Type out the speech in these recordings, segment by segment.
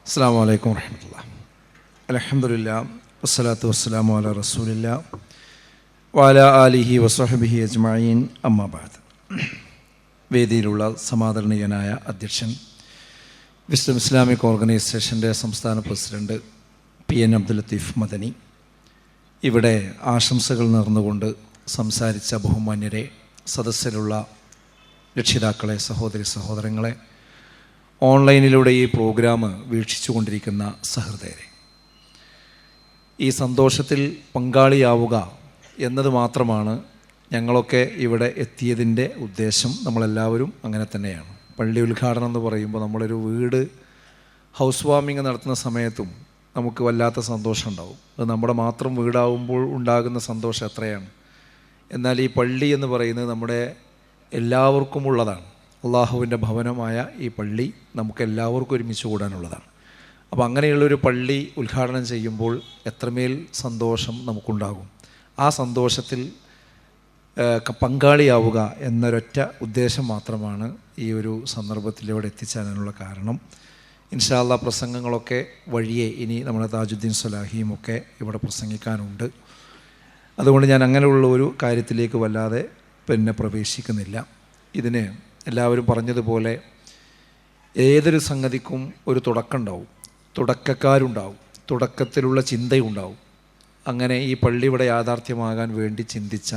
അസ്സലാമു അലൈക്കും വറഹ്മത്തുള്ളാഹി. അൽഹംദുലില്ലാഹ് വസ്സലാത്തു വസ്സലാമു അലാ റസൂലില്ലാഹ് വഅലാ ആലിഹി വസ്വഹ്ബിഹി അജ്മഈൻ. അമ്മാ ബഅദ്. വേദിയിലുള്ള സമാദരണീയനായ അധ്യക്ഷൻ, വിസ്ഡം ഇസ്ലാമിക് ഓർഗനൈസേഷൻ്റെ സംസ്ഥാന പ്രസിഡന്റ് PN അബ്ദുൽ ലത്തീഫ് മദനി, ഇവിടെ ആശംസകൾ നേർന്നുകൊണ്ട് സംസാരിച്ച ബഹുമാന്യരെ, സദസ്സിലുള്ള രക്ഷിതാക്കളെ, സഹോദരി സഹോദരങ്ങളെ, ഓൺലൈനിലൂടെ ഈ പ്രോഗ്രാം വീക്ഷിച്ചു കൊണ്ടിരിക്കുന്ന സഹൃദയരെ, ഈ സന്തോഷത്തിൽ പങ്കാളിയാവുക എന്നത് മാത്രമാണ് ഞങ്ങളൊക്കെ ഇവിടെ എത്തിയതിൻ്റെ ഉദ്ദേശം. നമ്മളെല്ലാവരും അങ്ങനെ തന്നെയാണ്. പള്ളി ഉദ്ഘാടനം എന്ന് പറയുമ്പോൾ നമ്മളൊരു വീട് ഹൗസ് വാമിങ് നടത്തുന്ന സമയത്തും നമുക്ക് വല്ലാത്ത സന്തോഷം ഉണ്ടാവും. അത് നമ്മുടെ മാത്രം വീടാവുമ്പോൾ ഉണ്ടാകുന്ന സന്തോഷം എത്രയാണ്. എന്നാൽ ഈ പള്ളി എന്ന് പറയുന്നത് നമ്മുടെ എല്ലാവർക്കും ഉള്ളതാണ്. അള്ളാഹുവിൻ്റെ ഭവനമായ ഈ പള്ളി നമുക്ക് എല്ലാവർക്കും ഒരുമിച്ച് കൂടാനുള്ളതാണ്. അപ്പോൾ അങ്ങനെയുള്ളൊരു പള്ളി ഉദ്ഘാടനം ചെയ്യുമ്പോൾ എത്രമേൽ സന്തോഷം നമുക്കുണ്ടാകും. ആ സന്തോഷത്തിൽ പങ്കാളിയാവുക എന്നൊരൊറ്റ ഉദ്ദേശം മാത്രമാണ് ഈ ഒരു സന്ദർഭത്തിലൂടെ എത്തിച്ചേരാനുള്ള കാരണം. ഇൻഷാ അല്ലാഹ് പ്രസംഗങ്ങളൊക്കെ വഴിയെ ഇനി നമ്മുടെ താജുദ്ദീൻ സ്വലാഹിയും ഒക്കെ ഇവിടെ പ്രസംഗിക്കാനുണ്ട്. അതുകൊണ്ട് ഞാൻ അങ്ങനെയുള്ള ഒരു കാര്യത്തിലേക്ക് വല്ലാതെ പ്രവേശിക്കുന്നില്ല. ഇതിന് എല്ലാവരും പറഞ്ഞതുപോലെ ഏതൊരു സംഗതിക്കും ഒരു തുടക്കം ഉണ്ടാവും, തുടക്കക്കാരുണ്ടാവും, തുടക്കത്തിലുള്ള ചിന്തയുണ്ടാവും. അങ്ങനെ ഈ പള്ളി ഇവിടെ യാഥാർത്ഥ്യമാകാൻ വേണ്ടി ചിന്തിച്ച,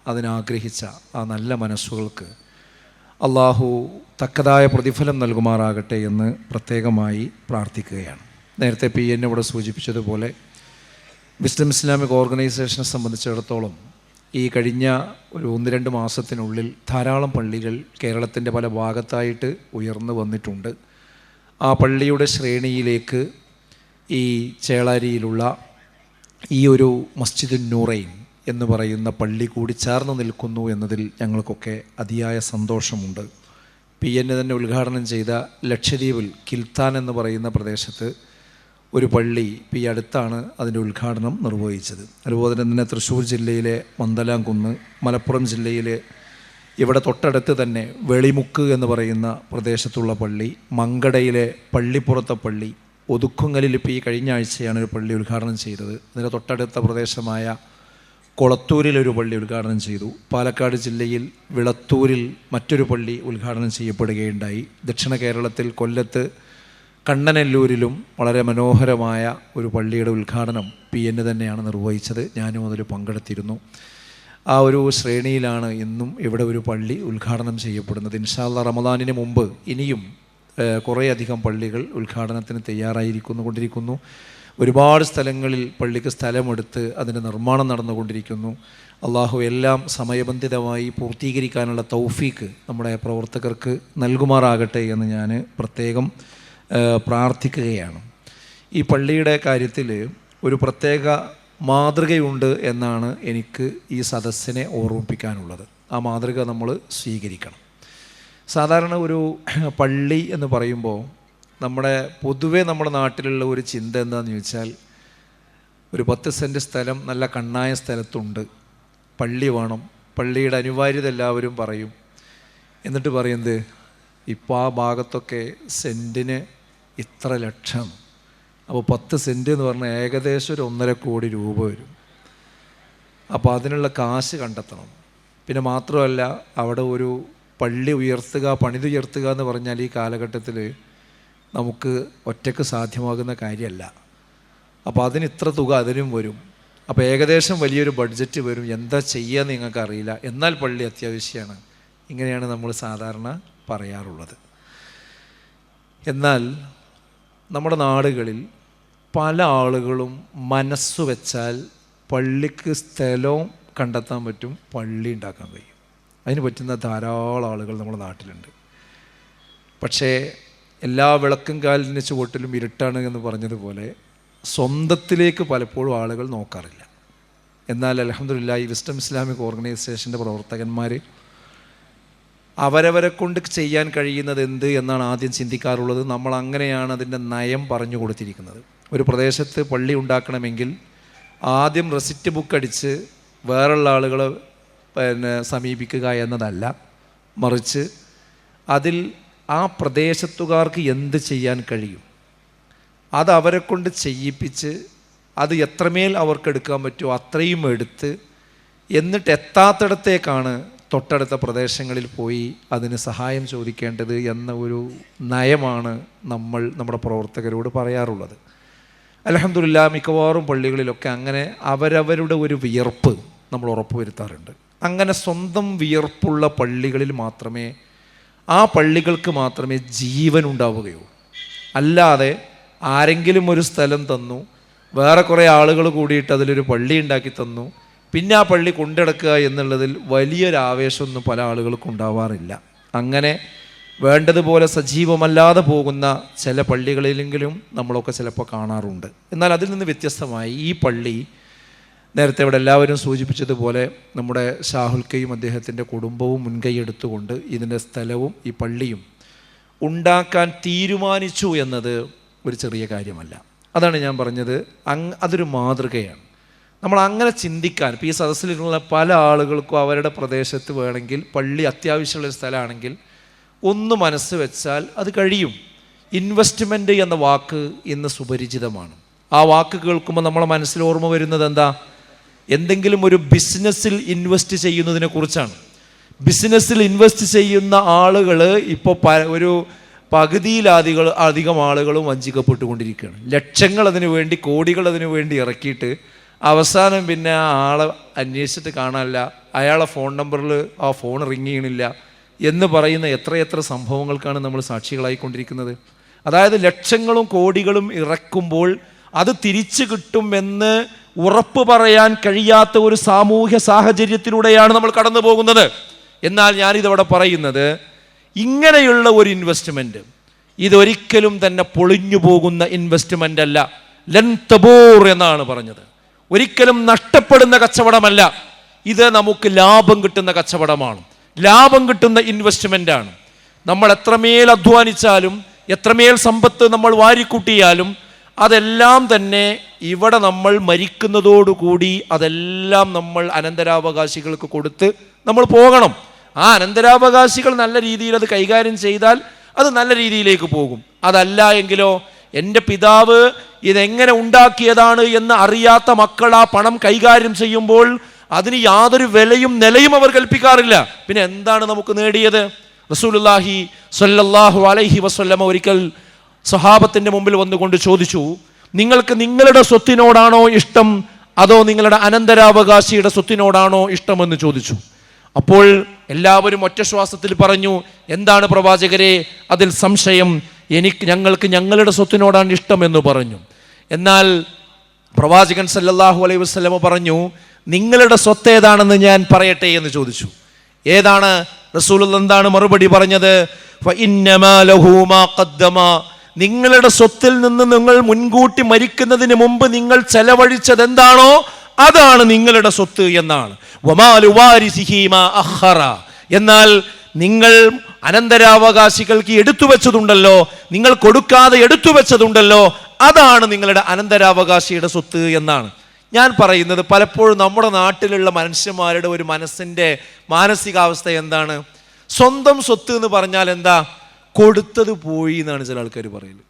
അതിനാഗ്രഹിച്ച ആ നല്ല മനസ്സുകൾക്ക് അള്ളാഹു തക്കതായ പ്രതിഫലം നൽകുമാറാകട്ടെ എന്ന് പ്രത്യേകമായി പ്രാർത്ഥിക്കുകയാണ്. നേരത്തെ PN ഇവിടെ സൂചിപ്പിച്ചതുപോലെ വിസ്ഡം ഇസ്ലാമിക് ഓർഗനൈസേഷനെ സംബന്ധിച്ചിടത്തോളം ഈ കഴിഞ്ഞ ഒരു 1-2 മാസത്തിനുള്ളിൽ ധാരാളം പള്ളികൾ കേരളത്തിൻ്റെ പല ഭാഗത്തായിട്ട് ഉയർന്നു വന്നിട്ടുണ്ട്. ആ പള്ളിയുടെ ശ്രേണിയിലേക്ക് ഈ ചേളാരിയിലുള്ള ഈ ഒരു മസ്ജിദുൻ നൂറൈൻ എന്ന് പറയുന്ന പള്ളി കൂടി ചേർന്ന് നിൽക്കുന്നു എന്നതിൽ ഞങ്ങൾക്കൊക്കെ അതിയായ സന്തോഷമുണ്ട്. PN തന്നെ ഉദ്ഘാടനം ചെയ്ത ലക്ഷദ്വീപിൽ കിൽത്താൻ എന്ന് പറയുന്ന പ്രദേശത്ത് ഒരു പള്ളി ഈ അടുത്താണ് അതിൻ്റെ ഉദ്ഘാടനം നിർവഹിച്ചത്. അതുപോലെ തന്നെ തൃശ്ശൂർ ജില്ലയിലെ മന്ദലാംകുന്ന്, മലപ്പുറം ജില്ലയിലെ ഇവിടെ തൊട്ടടുത്ത് തന്നെ വെളിമുക്ക് എന്ന് പറയുന്ന പ്രദേശത്തുള്ള പള്ളി, മങ്കടയിലെ പള്ളിപ്പുറത്തെ പള്ളി, ഒതുക്കുങ്ങലിൽ ഇപ്പോൾ ഈ കഴിഞ്ഞ ആഴ്ചയാണ് ഒരു പള്ളി ഉദ്ഘാടനം ചെയ്തത്. അതിൻ്റെ തൊട്ടടുത്ത പ്രദേശമായ കൊളത്തൂരിലൊരു പള്ളി ഉദ്ഘാടനം ചെയ്തു. പാലക്കാട് ജില്ലയിൽ വിളത്തൂരിൽ മറ്റൊരു പള്ളി ഉദ്ഘാടനം ചെയ്യപ്പെടുകയുണ്ടായി. ദക്ഷിണ കേരളത്തിൽ കൊല്ലത്ത് കണ്ണനല്ലൂരിലും വളരെ മനോഹരമായ ഒരു പള്ളിയുടെ ഉദ്ഘാടനം PN തന്നെയാണ് നിർവഹിച്ചത്. ഞാനും അതിൽ പങ്കെടുത്തിരുന്നു. ആ ഒരു ശ്രേണിയിലാണ് ഇന്നും ഇവിടെ ഒരു പള്ളി ഉദ്ഘാടനം ചെയ്യപ്പെടുന്നത്. ഇൻഷാ അല്ലാഹ് റമദാനിന് മുമ്പ് ഇനിയും കുറേയധികം പള്ളികൾ ഉദ്ഘാടനത്തിന് തയ്യാറായിരിക്കൊണ്ടിരിക്കുന്നു. ഒരുപാട് സ്ഥലങ്ങളിൽ പള്ളിക്ക് സ്ഥലമെടുത്ത് അതിൻ്റെ നിർമ്മാണം നടന്നുകൊണ്ടിരിക്കുന്നു. അള്ളാഹു എല്ലാം സമയബന്ധിതമായി പൂർത്തീകരിക്കാനുള്ള തൗഫീക്ക് നമ്മുടെ പ്രവർത്തകർക്ക് നൽകുമാറാകട്ടെ എന്ന് ഞാൻ പ്രത്യേകം പ്രാർത്ഥിക്കുകയാണ്. ഈ പള്ളിയുടെ കാര്യത്തിൽ ഒരു പ്രത്യേക മാതൃകയുണ്ട് എന്നാണ് എനിക്ക് ഈ സദസ്സിനെ ഓർമ്മിപ്പിക്കാനുള്ളത്. ആ മാതൃക നമ്മൾ സ്വീകരിക്കണം. സാധാരണ ഒരു പള്ളി എന്ന് പറയുമ്പോൾ പൊതുവെ നമ്മുടെ നാട്ടിലുള്ള ഒരു ചിന്ത എന്താണെന്ന് ചോദിച്ചാൽ, ഒരു 10 സെൻറ്റ് സ്ഥലം നല്ല കണ്ണായ സ്ഥലത്തുണ്ട്, പള്ളി വേണം, പള്ളിയുടെ അനിവാര്യത എല്ലാവരും പറയും. എന്നിട്ട് പറയുന്നത് ഇപ്പോൾ ആ ഭാഗത്തൊക്കെ സെൻറ്റിന് ഇത്ര ലക്ഷം. അപ്പോൾ 10 സെൻറ്റ് എന്ന് പറഞ്ഞാൽ ഏകദേശം ഒരു 1.5 കോടി രൂപ വരും. അപ്പോൾ അതിനുള്ള കാശ് കണ്ടെത്തണം. പിന്നെ മാത്രമല്ല, അവിടെ ഒരു പള്ളി പണിതുയർത്തുക എന്ന് പറഞ്ഞാൽ ഈ കാലഘട്ടത്തിൽ നമുക്ക് ഒറ്റയ്ക്ക് സാധ്യമാകുന്ന കാര്യമല്ല. അപ്പോൾ അതിന് ഇത്ര തുക അതിനും വരും. അപ്പോൾ ഏകദേശം വലിയൊരു ബഡ്ജറ്റ് വരും. എന്താ ചെയ്യുക നിങ്ങൾക്കറിയില്ല, എന്നാൽ പള്ളി അത്യാവശ്യമാണ്. ഇങ്ങനെയാണ് നമ്മൾ സാധാരണ പറയാറുള്ളത്. എന്നാൽ നമ്മുടെ നാടുകളിൽ പല ആളുകളും മനസ്സ് വെച്ചാൽ പള്ളിക്ക് സ്ഥലവും കണ്ടെത്താൻ പറ്റും, പള്ളി ഉണ്ടാക്കാൻ കഴിയും. അതിന് പറ്റുന്ന ധാരാളം ആളുകൾ നമ്മുടെ നാട്ടിലുണ്ട്. പക്ഷേ എല്ലാ വിളക്കും കാലിന് ചുവട്ടിലും ഇരുട്ടാണ് എന്ന് പറഞ്ഞതുപോലെ സ്വന്തത്തിലേക്ക് പലപ്പോഴും ആളുകൾ നോക്കാറില്ല. എന്നാൽ അൽഹംദുലില്ലാഹ് ഈ വിസ്ഡം ഇസ്ലാമിക് ഓർഗനൈസേഷൻ്റെ പ്രവർത്തകന്മാർ അവരവരെ കൊണ്ട് ചെയ്യാൻ കഴിയുന്നത് എന്ത് എന്നാണ് ആദ്യം ചിന്തിക്കാറുള്ളത്. നമ്മൾ അങ്ങനെയാണ് അതിൻ്റെ നയം പറഞ്ഞു കൊടുത്തിരിക്കുന്നത്. ഒരു പ്രദേശത്ത് പള്ളി ഉണ്ടാക്കണമെങ്കിൽ ആദ്യം റെസിറ്റ് ബുക്ക് അടിച്ച് വേറുള്ള ആളുകളെ സമീപിക്കുക എന്നതല്ല, മറിച്ച് അതിൽ ആ പ്രദേശത്തുകാർക്ക് എന്ത് ചെയ്യാൻ കഴിയും, അത് അവരെ കൊണ്ട് ചെയ്യിപ്പിച്ച് അത് എത്രമേൽ അവർക്ക് എടുക്കാൻ പറ്റുമോ അത്രയും എടുത്ത് എന്നിട്ട് എത്താത്തിടത്തേക്കാണ് തൊട്ടടുത്ത പ്രദേശങ്ങളിൽ പോയി അതിന് സഹായം ചോദിക്കേണ്ടത് എന്ന ഒരു നയമാണ് നമ്മൾ നമ്മുടെ പ്രവർത്തകരോട് പറയാറുള്ളത്. അൽഹംദുലില്ലാ മിക്കവാറും പള്ളികളിലൊക്കെ അങ്ങനെ അവരവരുടെ ഒരു വിയർപ്പ് നമ്മൾ ഉറപ്പുവരുത്താറുണ്ട്. അങ്ങനെ സ്വന്തം വിയർപ്പുള്ള പള്ളികളിൽ മാത്രമേ ആ പള്ളികൾക്ക് മാത്രമേ ജീവൻ ഉണ്ടാവുകയുള്ളൂ. അല്ലാതെ ആരെങ്കിലും ഒരു സ്ഥലം തന്നു, വേറെ കുറേ ആളുകൾ കൂടിയിട്ട് അതിലൊരു പള്ളി ഉണ്ടാക്കി തന്നു, പിന്നെ ആ പള്ളി കൊണ്ടെടുക്കുക എന്നുള്ളതിൽ വലിയൊരാവേശമൊന്നും പല ആളുകൾക്കും ഉണ്ടാവാറില്ല. അങ്ങനെ വേണ്ടതുപോലെ സജീവമല്ലാതെ പോകുന്ന ചില പള്ളികളിലെങ്കിലും നമ്മളൊക്കെ ചിലപ്പോൾ കാണാറുണ്ട്. എന്നാൽ അതിൽ നിന്ന് വ്യത്യസ്തമായി ഈ പള്ളി നേരത്തെ ഇവിടെ എല്ലാവരും സൂചിപ്പിച്ചതുപോലെ നമ്മുടെ ഷാഹുൽക്കയും അദ്ദേഹത്തിൻ്റെ കുടുംബവും മുൻകൈ എടുത്തുകൊണ്ട് ഇതിൻ്റെ സ്ഥലവും ഈ പള്ളിയും ഉണ്ടാക്കാൻ തീരുമാനിച്ചു എന്നത് ഒരു ചെറിയ കാര്യമല്ല. അതാണ് ഞാൻ പറഞ്ഞത്, അതൊരു മാതൃകയാണ്. നമ്മൾ അങ്ങനെ ചിന്തിക്കാൻ ഇപ്പോൾ ഈ സദസ്സിലുള്ള പല ആളുകൾക്കും അവരുടെ പ്രദേശത്ത് വേണമെങ്കിൽ പള്ളി അത്യാവശ്യമുള്ളൊരു സ്ഥലമാണെങ്കിൽ ഒന്ന് മനസ്സ് വെച്ചാൽ അത് കഴിയും. ഇൻവെസ്റ്റ്മെൻറ്റ് എന്ന വാക്ക് ഇന്ന് സുപരിചിതമാണ്. ആ വാക്ക് കേൾക്കുമ്പോൾ നമ്മളെ മനസ്സിൽ ഓർമ്മ വരുന്നത് എന്താ? എന്തെങ്കിലും ഒരു ബിസിനസ്സിൽ ഇൻവെസ്റ്റ് ചെയ്യുന്നതിനെ കുറിച്ചാണ്. ബിസിനസ്സിൽ ഇൻവെസ്റ്റ് ചെയ്യുന്ന ആളുകൾ ഇപ്പോൾ ഒരു പകുതിയിലധികം ആളുകളും വഞ്ചിക്കപ്പെട്ടുകൊണ്ടിരിക്കുകയാണ്. ലക്ഷങ്ങൾ അതിനു വേണ്ടി, കോടികൾ അതിനു വേണ്ടി ഇറക്കിയിട്ട് അവസാനം പിന്നെ ആ ആളെ അന്വേഷിച്ചിട്ട് കാണാനില്ല, അയാളെ ഫോൺ നമ്പറിൽ ആ ഫോൺ റിങ് ചെയ്യണില്ല എന്ന് പറയുന്ന എത്രയെത്ര സംഭവങ്ങൾക്കാണ് നമ്മൾ സാക്ഷികളായിക്കൊണ്ടിരിക്കുന്നത്. അതായത് ലക്ഷങ്ങളും കോടികളും ഇറക്കുമ്പോൾ അത് തിരിച്ചു കിട്ടുമെന്ന് ഉറപ്പ് പറയാൻ കഴിയാത്ത ഒരു സാമൂഹ്യ സാഹചര്യത്തിലൂടെയാണ് നമ്മൾ കടന്നു പോകുന്നത്. എന്നാൽ ഞാനിതവിടെ പറയുന്നത്, ഇങ്ങനെയുള്ള ഒരു ഇൻവെസ്റ്റ്മെൻറ്റ് ഇതൊരിക്കലും തന്നെ പൊളിഞ്ഞു പോകുന്ന ഇൻവെസ്റ്റ്മെൻ്റ് അല്ല. ലൻ തബൂർ എന്നാണ് പറഞ്ഞത്. ഒരിക്കലും നഷ്ടപ്പെടുന്ന കച്ചവടമല്ല. ഇത് നമുക്ക് ലാഭം കിട്ടുന്ന കച്ചവടമാണ്, ലാഭം കിട്ടുന്ന ഇൻവെസ്റ്റ്മെൻ്റാണ്. നമ്മൾ എത്രമേൽ അധ്വാനിച്ചാലും എത്രമേൽ സമ്പത്ത് നമ്മൾ വാരിക്കൂട്ടിയാലും അതെല്ലാം തന്നെ ഇവിടെ നമ്മൾ മരിക്കുന്നതോടുകൂടി അതെല്ലാം നമ്മൾ അനന്തരാവകാശികൾക്ക് കൊടുത്ത് നമ്മൾ പോകണം. ആ അനന്തരാവകാശികൾ നല്ല രീതിയിൽ അത് കൈകാര്യം ചെയ്താൽ അത് നല്ല രീതിയിലേക്ക് പോകും. അതല്ല എങ്കിലോ എൻ്റെ പിതാവ് ഇതെങ്ങനെ ഉണ്ടാക്കിയതാണ് എന്ന് അറിയാത്ത മക്കൾ ആ പണം കൈകാര്യം ചെയ്യുമ്പോൾ അതിന് യാതൊരു വിലയും നിലയും അവർ കൽപ്പിക്കാറില്ല. പിന്നെ എന്താണ് നമുക്ക് നേടിയത്? റസൂലുള്ളാഹി സ്വല്ലല്ലാഹു അലൈഹി വസല്ലമ ഒരിക്കൽ സ്വഹാബത്തിൻ്റെ മുമ്പിൽ വന്നുകൊണ്ട് ചോദിച്ചു, നിങ്ങൾക്ക് നിങ്ങളുടെ സ്വത്തിനോടാണോ ഇഷ്ടം അതോ നിങ്ങളുടെ അനന്തരാവകാശിയുടെ സ്വത്തിനോടാണോ ഇഷ്ടമെന്ന് ചോദിച്ചു. അപ്പോൾ എല്ലാവരും ഒറ്റ ശ്വാസത്തിൽ പറഞ്ഞു, എന്താണ് പ്രവാചകരെ അതിൽ സംശയം? ഞങ്ങൾക്ക് ഞങ്ങളുടെ സ്വത്തിനോടാണ് ഇഷ്ടമെന്ന് പറഞ്ഞു. എന്നാൽ പ്രവാചകൻ സല്ലല്ലാഹു അലൈഹി വസല്ലമ പറഞ്ഞു, നിങ്ങളുടെ സ്വത്ത് ഏതാണെന്ന് ഞാൻ പറയട്ടെ എന്ന് ചോദിച്ചു. ഏതാണ്? റസൂലുള്ളാഹി എന്താണ് മറുപടി പറഞ്ഞത്? ഫഇന്നമാ ലഹു മാ ഖദ്ദമ, നിങ്ങളുടെ സ്വത്തിൽ നിന്ന് നിങ്ങൾ മുൻകൂട്ടി മരിക്കുന്നതിന് മുമ്പ് നിങ്ങൾ ചെലവഴിച്ചത് എന്താണോ അതാണ് നിങ്ങളുടെ സ്വത്ത് എന്നാണ്. വമാലു വാരിസിഹി മാ അഖറ, എന്നാൽ നിങ്ങൾ അനന്തരാവകാശികൾക്ക് എടുത്തു വെച്ചതുണ്ടല്ലോ, നിങ്ങൾ കൊടുക്കാതെ എടുത്തു വെച്ചതുണ്ടല്ലോ, അതാണ് നിങ്ങളുടെ അനന്തരാവകാശിയുടെ സ്വത്ത് എന്നാണ്. ഞാൻ പറയുന്നത്, പലപ്പോഴും നമ്മുടെ നാട്ടിലുള്ള മനുഷ്യന്മാരുടെ ഒരു മനസ്സിൻ്റെ മാനസികാവസ്ഥ എന്താണ്? സ്വന്തം സ്വത്ത് എന്ന് പറഞ്ഞാൽ എന്താ? കൊടുത്തത് പോയി എന്നാണ് ചില ആൾക്കാർ പറയുന്നത്.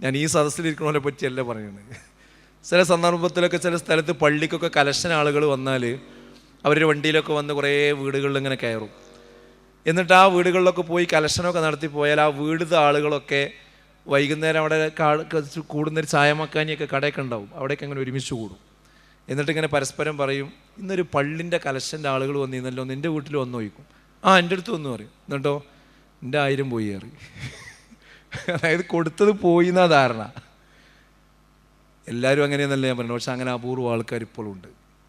ഞാൻ ഈ സദസ്സിലിരിക്കുന്നവരെ പറ്റിയല്ല പറയുന്നത്. ചില സന്ദർഭത്തിലൊക്കെ ചില സ്ഥലത്ത് പള്ളിക്കൊക്കെ കലക്ഷൻ ആളുകൾ വന്നാൽ അവരുടെ വണ്ടിയിലൊക്കെ വന്ന് കുറേ വീടുകളിൽ ഇങ്ങനെ കയറും. എന്നിട്ട് ആ വീടുകളിലൊക്കെ പോയി കലക്ഷനൊക്കെ നടത്തി പോയാൽ ആ വീടുത്തെ ആളുകളൊക്കെ വൈകുന്നേരം അവിടെ കൂടുന്നൊരു ചായമക്കാനിയൊക്കെ കടയൊക്കെ ഉണ്ടാവും, അവിടെയൊക്കെ അങ്ങനെ ഒരുമിച്ച് കൂടും. എന്നിട്ടിങ്ങനെ പരസ്പരം പറയും, ഇന്നൊരു പള്ളിൻ്റെ കലക്ഷൻ്റെ ആളുകൾ വന്നിരുന്നല്ലോ, നിൻ്റെ വീട്ടിൽ വന്നു ചോദിക്കും. ആ എൻ്റെ അടുത്ത് വന്നു പറയും. എന്നിട്ടോ എൻ്റെ 1000 പോയി കയറി. അതായത് കൊടുത്തത് പോയി എന്നാ ധാരണ. എല്ലാവരും അങ്ങനെയെന്നല്ല ഞാൻ പറയുന്നത്, പക്ഷെ അങ്ങനെ അപൂർവ ആൾക്കാർ ഇപ്പോഴും ഉണ്ട്.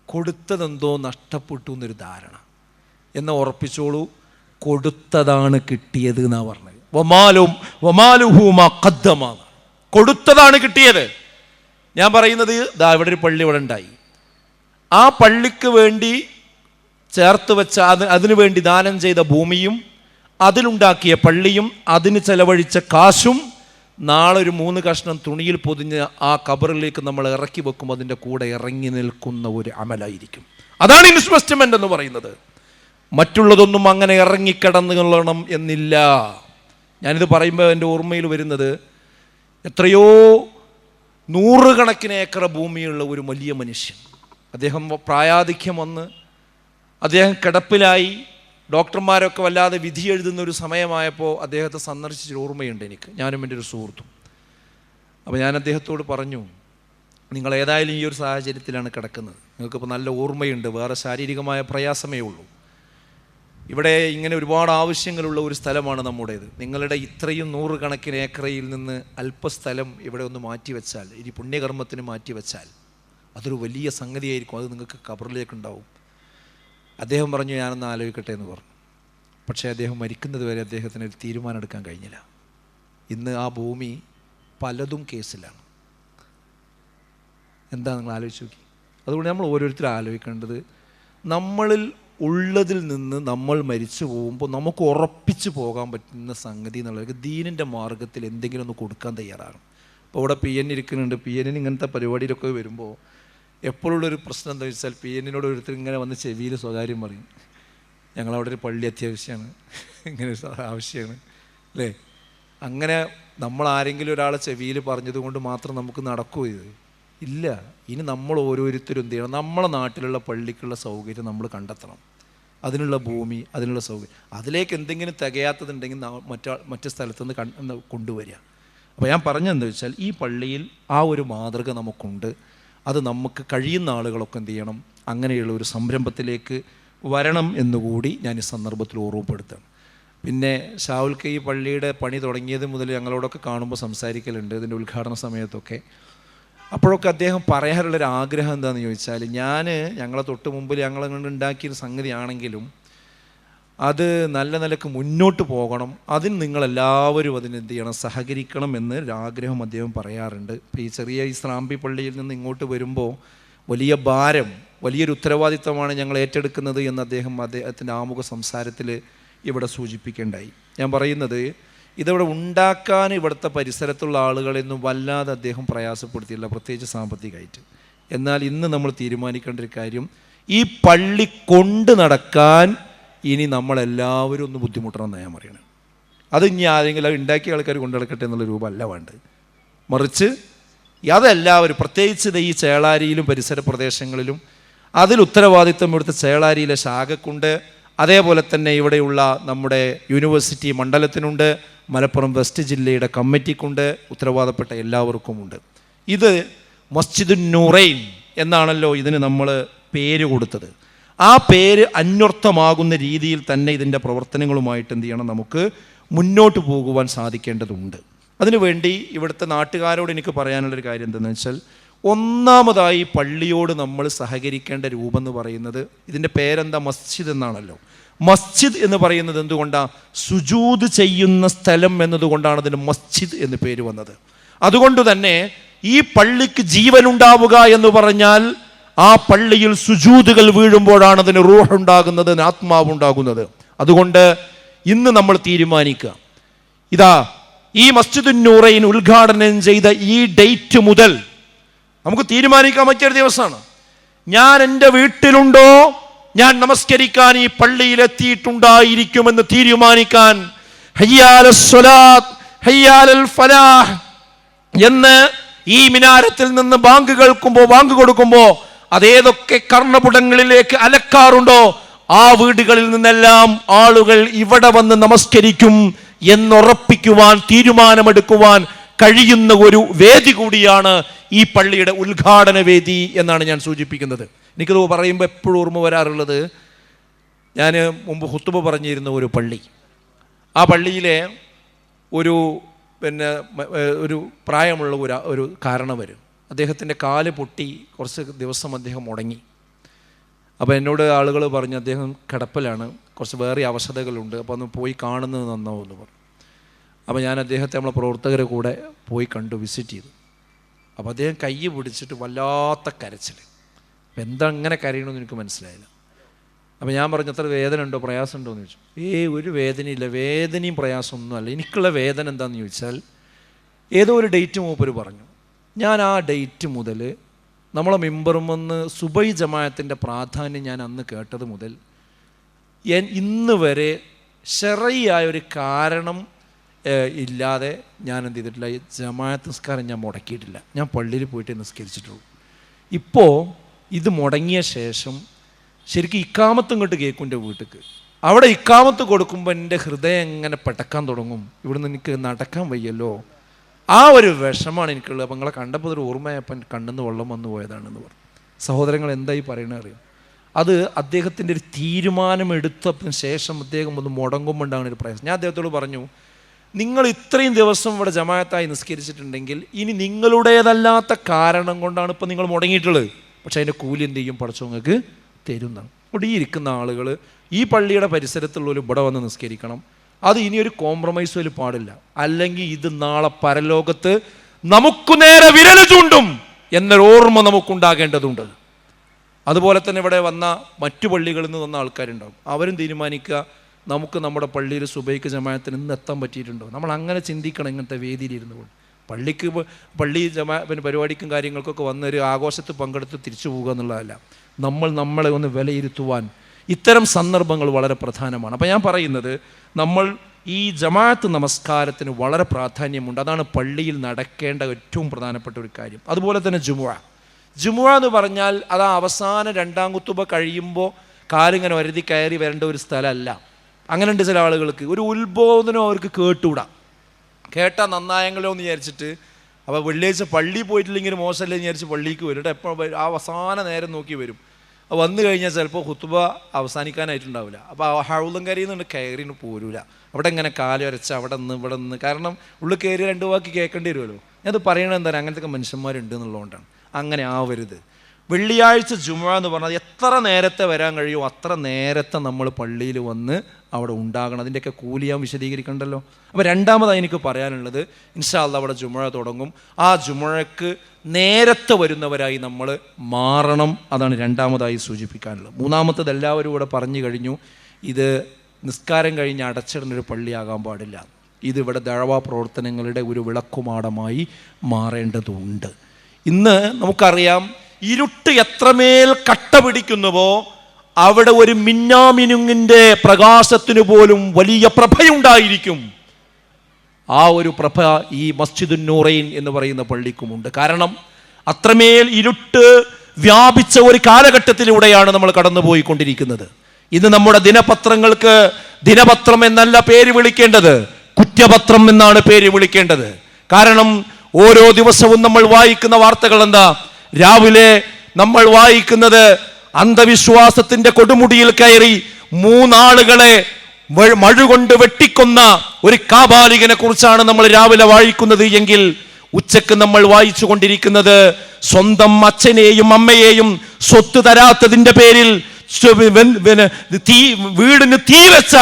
കൊടുത്തതെന്തോ നഷ്ടപ്പെട്ടു എന്നൊരു ധാരണ. എന്നാൽ ഉറപ്പിച്ചോളൂ, കൊടുത്തതാണ് കിട്ടിയത് എന്നാ പറഞ്ഞത്. കൊടുത്തതാണ് കിട്ടിയത്. ഞാൻ പറയുന്നത്, ദാ ഇവിടെ ഒരു പള്ളി ഇവിടെ ഉണ്ടായി, ആ പള്ളിക്ക് വേണ്ടി ചേർത്ത് വെച്ച അതിനു വേണ്ടി ദാനം ചെയ്ത ഭൂമിയും അതിലുണ്ടാക്കിയ പള്ളിയും അതിന് ചെലവഴിച്ച കാശും നാളെ ഒരു 3 കഷ്ണം തുണിയിൽ പൊതിഞ്ഞ് ആ ഖബറിലേക്ക് നമ്മൾ ഇറക്കി വെക്കും, അതിൻ്റെ കൂടെ ഇറങ്ങി നിൽക്കുന്ന ഒരു അമലായിരിക്കും. അതാണ് ഇൻവെസ്റ്റ്മെന്റ് എന്ന് പറയുന്നത്. മറ്റുള്ളതൊന്നും അങ്ങനെ ഇറങ്ങിക്കിടന്ന് കൊള്ളണം എന്നില്ല. ഞാനിത് പറയുമ്പോൾ എൻ്റെ ഓർമ്മയിൽ വരുന്നത്, എത്രയോ 100 ഏക്കർ ഭൂമിയുള്ള ഒരു വലിയ മനുഷ്യൻ. അദ്ദേഹം പ്രായാധിക്യം വന്ന് അദ്ദേഹം കിടപ്പിലായി. ഡോക്ടർമാരൊക്കെ വല്ലാതെ വിധി എഴുതുന്ന ഒരു സമയമായപ്പോൾ അദ്ദേഹത്തെ സന്ദർശിച്ചൊരു ഓർമ്മയുണ്ട് എനിക്ക്, ഞാനും എൻ്റെ ഒരു സുഹൃത്തും. അപ്പോൾ ഞാൻ അദ്ദേഹത്തോട് പറഞ്ഞു, നിങ്ങൾ ഏതായാലും ഈ ഒരു സാഹചര്യത്തിലാണ് കിടക്കുന്നത്, നിങ്ങൾക്കിപ്പോൾ നല്ല ഓർമ്മയുണ്ട്, വേറെ ശാരീരികമായ പ്രയാസമേ ഉള്ളൂ. ഇവിടെ ഇങ്ങനെ ഒരുപാട് ആവശ്യങ്ങളുള്ള ഒരു സ്ഥലമാണ് നമ്മുടേത്. നിങ്ങളുടെ ഇത്രയും 100 ഏക്കറയിൽ നിന്ന് അല്പസ്ഥലം ഇവിടെ ഒന്ന് മാറ്റിവെച്ചാൽ, ഇനി പുണ്യകർമ്മത്തിന് മാറ്റിവെച്ചാൽ അതൊരു വലിയ സംഗതിയായിരിക്കും, അത് നിങ്ങൾക്ക് ഖബറിലേക്കുണ്ടാവും. അദ്ദേഹം പറഞ്ഞു, ഞാനൊന്ന് ആലോചിക്കട്ടെ എന്ന് പറഞ്ഞു. പക്ഷേ അദ്ദേഹം മരിക്കുന്നത് വരെ അദ്ദേഹത്തിന് ഒരു തീരുമാനം എടുക്കാൻ കഴിഞ്ഞില്ല. ഇന്ന് ആ ഭൂമി പലതും കേസിലാണ്. എന്താ നിങ്ങൾ ആലോചിച്ച് നോക്കി. അതുകൊണ്ട് നമ്മൾ ഓരോരുത്തരും ആലോചിക്കേണ്ടത്, നമ്മളിൽ ഉള്ളതിൽ നിന്ന് നമ്മൾ മരിച്ചു പോകുമ്പോൾ നമുക്ക് ഉറപ്പിച്ച് പോകാൻ പറ്റുന്ന സംഗതി എന്നുള്ളത് ദീനിൻ്റെ മാർഗത്തിൽ എന്തെങ്കിലും ഒന്ന് കൊടുക്കാൻ തയ്യാറാണ്. അപ്പോൾ ഇവിടെ PN ഇരിക്കുന്നുണ്ട്. PN ഇങ്ങനത്തെ പരിപാടിയിലൊക്കെ വരുമ്പോൾ എപ്പോഴുള്ളൊരു പ്രശ്നം എന്താ വെച്ചാൽ, PN ഒരുത്തർ ഇങ്ങനെ വന്ന് ചെവിയിൽ സ്വകാര്യം പറയും, ഞങ്ങളവിടെ ഒരു പള്ളി അത്യാവശ്യമാണ്, ഇങ്ങനെ ആവശ്യമാണ് അല്ലേ. അങ്ങനെ നമ്മൾ ആരെങ്കിലും ഒരാളെ ചെവിയിൽ പറഞ്ഞത് കൊണ്ട് മാത്രം നമുക്ക് നടക്കുമോ ഇത്? ഇല്ല. ഇനി നമ്മൾ ഓരോരുത്തരും എന്ത് ചെയ്യണം, നമ്മളെ നാട്ടിലുള്ള പള്ളിക്കുള്ള സൗകര്യം നമ്മൾ കണ്ടെത്തണം, അതിനുള്ള ഭൂമി, അതിനുള്ള സൗകര്യം. അതിലേക്ക് എന്തെങ്കിലും തികയാത്തതുണ്ടെങ്കിൽ മറ്റു സ്ഥലത്തുനിന്ന് കൊണ്ടുവരിക. അപ്പോൾ ഞാൻ പറഞ്ഞതെന്ന് വെച്ചാൽ, ഈ പള്ളിയിൽ ആ ഒരു മാതൃക നമുക്കുണ്ട്. അത് നമുക്ക് കഴിയുന്ന ആളുകളൊക്കെ എന്ത് ചെയ്യണം, അങ്ങനെയുള്ള ഒരു സംരംഭത്തിലേക്ക് വരണം എന്നുകൂടി ഞാൻ ഈ സന്ദർഭത്തിൽ ഓർമ്മപ്പെടുത്തണം. പിന്നെ ഷാവുൽക്ക് ഈ പള്ളിയുടെ പണി തുടങ്ങിയത് മുതൽ ഞങ്ങളോടൊക്കെ കാണുമ്പോൾ സംസാരിക്കലുണ്ട്, ഇതിൻ്റെ ഉദ്ഘാടന സമയത്തൊക്കെ. അപ്പോഴൊക്കെ അദ്ദേഹം പറയാനുള്ളൊരു ആഗ്രഹം എന്താണെന്ന് ചോദിച്ചാൽ, ഞങ്ങളെ തൊട്ട് മുമ്പിൽ ഞങ്ങളെ ഉണ്ടാക്കിയൊരു സംഗതിയാണെങ്കിലും അത് നല്ല നിലക്ക് മുന്നോട്ട് പോകണം, അതിന് നിങ്ങളെല്ലാവരും അതിനെന്ത് ചെയ്യണം, സഹകരിക്കണം എന്ന് ഒരാഗ്രഹം അദ്ദേഹം പറയാറുണ്ട്. ഇപ്പോൾ ഈ ചെറിയ ഇസ്ലാംബി പള്ളിയിൽ നിന്ന് ഇങ്ങോട്ട് വരുമ്പോൾ വലിയ ഭാരം, വലിയൊരു ഉത്തരവാദിത്തമാണ് ഞങ്ങൾ ഏറ്റെടുക്കുന്നത് എന്ന് അദ്ദേഹത്തിൻ്റെ ആമുഖ സംസാരത്തിൽ ഇവിടെ സൂചിപ്പിക്കേണ്ടായി. ഞാൻ പറയുന്നത്, ഇതവിടെ ഉണ്ടാക്കാൻ ഇവിടുത്തെ പരിസരത്തുള്ള ആളുകളെന്നും വല്ലാതെ അദ്ദേഹം പ്രയാസപ്പെടുത്തിയില്ല, പ്രത്യേകിച്ച് സാമ്പത്തികമായിട്ട്. എന്നാൽ ഇന്ന് നമ്മൾ തീരുമാനിക്കേണ്ട ഒരു കാര്യം, ഈ പള്ളി കൊണ്ട് നടക്കാൻ ഇനി നമ്മളെല്ലാവരും ഒന്ന് ബുദ്ധിമുട്ടണം എന്നാണ് ഞാൻ പറയുന്നത്. അത് ഇനി ആരെങ്കിലും ഉണ്ടാക്കിയ ആൾക്കാർ കൊണ്ടു നടക്കട്ടെ എന്നുള്ള രൂപമല്ല വേണ്ടത്, മറിച്ച് അതെല്ലാവരും, പ്രത്യേകിച്ച് ഈ ചേളാരിയിലും പരിസര പ്രദേശങ്ങളിലും അതിൽ ഉത്തരവാദിത്വം ഇവിടുത്തെ ചേളാരിയിലെ ശാഖക്കുണ്ട്, അതേപോലെ തന്നെ ഇവിടെയുള്ള നമ്മുടെ യൂണിവേഴ്സിറ്റി മണ്ഡലത്തിനുണ്ട്, മലപ്പുറം വെസ്റ്റ് ജില്ലയുടെ കമ്മിറ്റിക്കുണ്ട്, ഉത്തരവാദപ്പെട്ട എല്ലാവർക്കുമുണ്ട്. ഇത് മസ്ജിദുൻ നൂറൈൻ എന്നാണല്ലോ ഇതിന് നമ്മൾ പേര് കൊടുത്തത്. ആ പേര് അന്വർത്ഥമാകുന്ന രീതിയിൽ തന്നെ ഇതിൻ്റെ പ്രവർത്തനങ്ങളുമായിട്ട് എന്ത് ചെയ്യണം, നമുക്ക് മുന്നോട്ട് പോകുവാൻ സാധിക്കേണ്ടതുണ്ട്. അതിനുവേണ്ടി ഇവിടുത്തെ നാട്ടുകാരോട് എനിക്ക് പറയാനുള്ളൊരു കാര്യം എന്താണെന്ന് വെച്ചാൽ, ഒന്നാമതായി പള്ളിയോട് നമ്മൾ സഹകരിക്കേണ്ട രൂപം എന്ന് പറയുന്നത്, ഇതിൻ്റെ പേരെന്താ, മസ്ജിദ് എന്നാണല്ലോ. മസ്ജിദ് എന്ന് പറയുന്നത് എന്തുകൊണ്ടാണ്, സുജൂദ് ചെയ്യുന്ന സ്ഥലം എന്നതുകൊണ്ടാണ് അതിന് മസ്ജിദ് എന്ന് പേര് വന്നത്. അതുകൊണ്ട് തന്നെ ഈ പള്ളിക്ക് ജീവനുണ്ടാവുക എന്ന് പറഞ്ഞാൽ, ആ പള്ളിയിൽ സുജൂദുകൾ വീഴുമ്പോഴാണ് അതിന് റൂഹ് ഉണ്ടാകുന്നത്, ആത്മാവുണ്ടാകുന്നത്. അതുകൊണ്ട് ഇന്ന് നമ്മൾ തീരുമാനിക്കുക, ഇതാ ഈ മസ്ജിദുൻ നൂറൈൻ ഉദ്ഘാടനം ചെയ്ത ഈ ഡേറ്റ് മുതൽ നമുക്ക് തീരുമാനിക്കാൻ പറ്റിയൊരു ദിവസമാണ്. ഞാൻ എൻ്റെ വീട്ടിലുണ്ടോ, ഞാൻ നമസ്കരിക്കാൻ ഈ പള്ളിയിൽ എത്തിയിട്ടുണ്ടായിരിക്കുമെന്ന് തീരുമാനിക്കാൻ ഹയ്യാലസ് സ്വലാത്ത് ഹയ്യാലൽ ഫലാഹ് എന്ന് ഈ മിനാരത്തിൽ നിന്ന് ബാങ്ക് കൊടുക്കുമ്പോൾ അതേതൊക്കെ കർണപുടങ്ങളിലേക്ക് അലക്കാറുണ്ടോ, ആ വീടുകളിൽ നിന്നെല്ലാം ആളുകൾ ഇവിടെ വന്ന് നമസ്കരിക്കും എന്നുറപ്പിക്കുവാൻ, തീരുമാനമെടുക്കുവാൻ കഴിയുന്ന ഒരു വേദി കൂടിയാണ് ഈ പള്ളിയുടെ ഉദ്ഘാടന വേദി എന്നാണ് ഞാൻ സൂചിപ്പിക്കുന്നത്. എനിക്കത് പറയുമ്പോൾ എപ്പോഴും ഓർമ്മ വരാറുള്ളത്, ഞാൻ മുമ്പ് ഖുത്ബ പറഞ്ഞിരുന്ന ഒരു പള്ളി, ആ പള്ളിയിലെ ഒരു പ്രായമുള്ള ഒരു കാരണവർ, അദ്ദേഹത്തിൻ്റെ കാല് പൊട്ടി കുറച്ച് ദിവസം അദ്ദേഹം മുടങ്ങി. അപ്പോൾ എന്നോട് ആളുകൾ പറഞ്ഞു, അദ്ദേഹം കിടപ്പിലാണ്, കുറച്ച് വേറെ അവശതകളുണ്ട്, അപ്പോൾ ഒന്ന് പോയി കാണുന്നത് നന്നാവുമെന്ന് പറഞ്ഞു. അപ്പോൾ ഞാൻ അദ്ദേഹത്തെ നമ്മളെ പ്രവർത്തകരെ കൂടെ പോയി കണ്ടു, വിസിറ്റ് ചെയ്തു. അപ്പോൾ അദ്ദേഹം കൈ പിടിച്ചിട്ട് വല്ലാത്ത കരച്ചിൽ. അപ്പം എന്താ അങ്ങനെ കരയണമെന്ന് എനിക്ക് മനസ്സിലായില്ല. അപ്പോൾ ഞാൻ പറഞ്ഞു, അത്ര വേദന ഉണ്ടോ, പ്രയാസം ഉണ്ടോ എന്ന് ചോദിച്ചു. ഒരു വേദനയില്ല, വേദനയും പ്രയാസമൊന്നുമല്ല. എനിക്കുള്ള വേദന എന്താണെന്ന് ചോദിച്ചാൽ, ഏതോ ഒരു ഡേറ്റ് മൂപ്പര് പറഞ്ഞു, ഞാൻ ആ ഡേറ്റ് മുതൽ നമ്മളെ മിമ്പറുമെന്ന് സുബൈ ജമാഅത്തിൻ്റെ പ്രാധാന്യം ഞാൻ അന്ന് കേട്ടത് മുതൽ ഇന്ന് വരെ ശറഈയായ ഒരു കാരണം ഇല്ലാതെ ഞാൻ എന്ത് ചെയ്തിട്ടില്ല, ഈ ജമാഅത്ത് നിസ്കാരം ഞാൻ മുടക്കിയിട്ടില്ല. ഞാൻ പള്ളിയിൽ പോയിട്ട് നിസ്കരിച്ചിട്ടുള്ളൂ. ഇപ്പോൾ ഇത് മുടങ്ങിയ ശേഷം ശരിക്കും ഇക്കാമത്ത് ഇങ്ങോട്ട് കേൾക്കും എൻ്റെ വീട്ടിലേക്ക്. അവിടെ ഇക്കാമത്ത് കൊടുക്കുമ്പോൾ എൻ്റെ ഹൃദയം എങ്ങനെ പെടക്കാൻ തുടങ്ങും, ഇവിടുന്ന് എനിക്ക് നടക്കാൻ വയ്യല്ലോ, ആ ഒരു വിഷമാണ് എനിക്കുള്ളത്. അപ്പം നിങ്ങളെ കണ്ടപ്പോൾ ഒരു ഓർമ്മയപ്പം കണ്ണെന്ന് വെള്ളം വന്നു പോയതാണെന്ന് പറഞ്ഞു. സഹോദരങ്ങൾ എന്തായി പറയണത് അറിയാം? അത് അദ്ദേഹത്തിൻ്റെ ഒരു തീരുമാനമെടുത്തതിന് ശേഷം അദ്ദേഹം ഒന്ന് മുടങ്ങുമ്പോൾ ഉണ്ടാകുന്ന ഒരു പ്രയാസം. ഞാൻ അദ്ദേഹത്തോട് പറഞ്ഞു, നിങ്ങൾ ഇത്രയും ദിവസം ഇവിടെ ജമാഅത്തായി നിസ്കരിച്ചിട്ടുണ്ടെങ്കിൽ ഇനി നിങ്ങളുടേതല്ലാത്ത കാരണം കൊണ്ടാണ് ഇപ്പം നിങ്ങൾ മുടങ്ങിയിട്ടുള്ളത്. പക്ഷേ അതിൻ്റെ കൂലി എന്ത് ചെയ്യും? പഠിച്ചോ നിങ്ങൾക്ക് തരുന്നതാണ്. ഇവിടെ ഈ ഇരിക്കുന്ന ആളുകൾ ഈ പള്ളിയുടെ പരിസരത്തുള്ളവർ ഇവിടെ വന്ന് നിസ്കരിക്കണം. അത് ഇനിയൊരു കോംപ്രമൈസും പാടില്ല. അല്ലെങ്കിൽ ഇത് നാളെ പരലോകത്ത് നമുക്ക് നേരെ വിരൽ ചൂണ്ടും എന്നൊരു ഓർമ്മ നമുക്കുണ്ടാകേണ്ടതുണ്ട്. അതുപോലെ തന്നെ ഇവിടെ വന്ന മറ്റു പള്ളികളിൽ നിന്ന് വന്ന ആൾക്കാരുണ്ടാവും. അവരും തീരുമാനിക്കുക നമുക്ക് നമ്മുടെ പള്ളിയിൽ സുബൈക്ക് ജമാഅത്തിന് ഇന്ന് എത്താൻ പറ്റിയിട്ടുണ്ടോ. നമ്മൾ അങ്ങനെ ചിന്തിക്കണം ഇങ്ങനത്തെ വേദിയിലിരുന്നു കൊണ്ട്. പള്ളി പിന്നെ പരിപാടിക്കും കാര്യങ്ങൾക്കൊക്കെ വന്നൊരു ആഘോഷത്തിൽ പങ്കെടുത്ത് തിരിച്ചു പോകുക എന്നുള്ളതല്ല. നമ്മളെ ഒന്ന് വിലയിരുത്തുവാൻ ഇത്തരം സന്ദർഭങ്ങൾ വളരെ പ്രധാനമാണ്. അപ്പോൾ ഞാൻ പറയുന്നത്, നമ്മൾ ഈ ജമാഅത്ത് നമസ്കാരത്തിന് വളരെ പ്രാധാന്യമുണ്ട്. അതാണ് പള്ളിയിൽ നടക്കേണ്ട ഏറ്റവും പ്രധാനപ്പെട്ട ഒരു കാര്യം. അതുപോലെ തന്നെ ജുമുഅ എന്ന് പറഞ്ഞാൽ അത് അവസാന രണ്ടാം ഖുതുബ കഴിയുമ്പോൾ കാലിങ്ങനെ വരുതി കയറി വരേണ്ട ഒരു സ്ഥലമല്ല. അങ്ങനെയുണ്ട് ചില ആളുകൾക്ക്. ഒരു ഉത്ബോധനം അവർക്ക് കേട്ടുകൂടാ. കേട്ടാൽ നന്നായെങ്കിലോ എന്ന് വിചാരിച്ചിട്ട്, അപ്പോൾ വെള്ളിയാഴ്ച പള്ളിയിൽ പോയിട്ടില്ലെങ്കിൽ മോശമല്ലേ എന്ന് വിചാരിച്ച് പള്ളിക്ക് വരും. എപ്പോൾ അവസാന നേരം നോക്കി വരും. വന്നു കഴിഞ്ഞാൽ ചിലപ്പോൾ ഖുതുബ അവസാനിക്കാനായിട്ടുണ്ടാവില്ല. അപ്പോൾ ഹൗളം കരയിൽ നിന്ന് കയറിന് പോരൂല. അവിടെ ഇങ്ങനെ കാലൊരച്ച് അവിടെ നിന്ന് ഇവിടെ നിന്ന്, കാരണം ഉള്ളിൽ കയറി 2 വാക്ക് കേൾക്കേണ്ടി വരുമല്ലോ. ഞാനത് പറയണത് എന്താണ്, അങ്ങനത്തെ മനുഷ്യന്മാരുണ്ട് എന്നുള്ളതുകൊണ്ടാണ്. അങ്ങനെ ആവരുത്. വെള്ളിയാഴ്ച ജുമുഅ എന്ന് പറഞ്ഞാൽ എത്ര നേരത്തെ വരാൻ കഴിയുമോ അത്ര നേരത്തെ നമ്മൾ പള്ളിയിൽ വന്ന് അവിടെ ഉണ്ടാകണം. അതിൻ്റെയൊക്കെ കൂലി ഞാൻ വിശദീകരിക്കണ്ടല്ലോ. അപ്പോൾ രണ്ടാമതായി എനിക്ക് പറയാനുള്ളത്, ഇൻഷാ അല്ലാഹ് അവിടെ ജുമുഅ തുടങ്ങും. ആ ജുമുഅക്ക് നേരത്തെ വരുന്നവരായി നമ്മൾ മാറണം. അതാണ് രണ്ടാമതായി സൂചിപ്പിക്കാനുള്ളത്. മൂന്നാമത്തത് എല്ലാവരും ഇവിടെ പറഞ്ഞു കഴിഞ്ഞു. ഇത് നിസ്കാരം കഴിഞ്ഞ് അടച്ചിടുന്നൊരു പള്ളിയാകാൻ പാടില്ല. ഇതിവിടെ ദഅ്വ പ്രവർത്തനങ്ങളുടെ ഒരു വിളക്കുമാടമായി മാറേണ്ടതുണ്ട്. ഇന്ന് നമുക്കറിയാം, ഇരുട്ട് എത്രമേൽ കട്ട പിടിക്കുന്നുവോ അവിടെ ഒരു മിന്നാമിനുങ്ങിൻ്റെ പ്രകാശത്തിന് പോലും വലിയ പ്രഭയുണ്ടായിരിക്കും. ആ ഒരു പ്രഭ ഈ മസ്ജിദുൻ നൂറൈൻ എന്ന് പറയുന്ന പള്ളിക്കുമുണ്ട്. കാരണം അത്രമേൽ ഇരുട്ട് വ്യാപിച്ച ഒരു കാലഘട്ടത്തിലൂടെയാണ് നമ്മൾ കടന്നുപോയിക്കൊണ്ടിരിക്കുന്നത്. ഇന്ന് നമ്മുടെ ദിനപത്രങ്ങൾക്ക് ദിനപത്രം എന്നല്ല പേര് വിളിക്കേണ്ടത്, കുറ്റപത്രം എന്നാണ് പേര് വിളിക്കേണ്ടത്. കാരണം ഓരോ ദിവസവും നമ്മൾ വായിക്കുന്ന വാർത്തകൾ എന്താ? രാവിലെ നമ്മൾ വായിക്കുന്നത് അന്ധവിശ്വാസത്തിന്റെ കൊടുമുടിയിൽ കയറി 3 ആളുകളെ മഴുകൊണ്ട് വെട്ടിക്കൊന്ന ഒരു കാബാലികനെ കുറിച്ചാണ് നമ്മൾ രാവിലെ വായിക്കുന്നത് എങ്കിൽ, ഉച്ചക്ക് നമ്മൾ വായിച്ചു കൊണ്ടിരിക്കുന്നത് സ്വന്തം അച്ഛനെയും അമ്മയെയും സ്വത്ത് തരാത്തതിന്റെ പേരിൽ വീടിന് തീ വെച്ച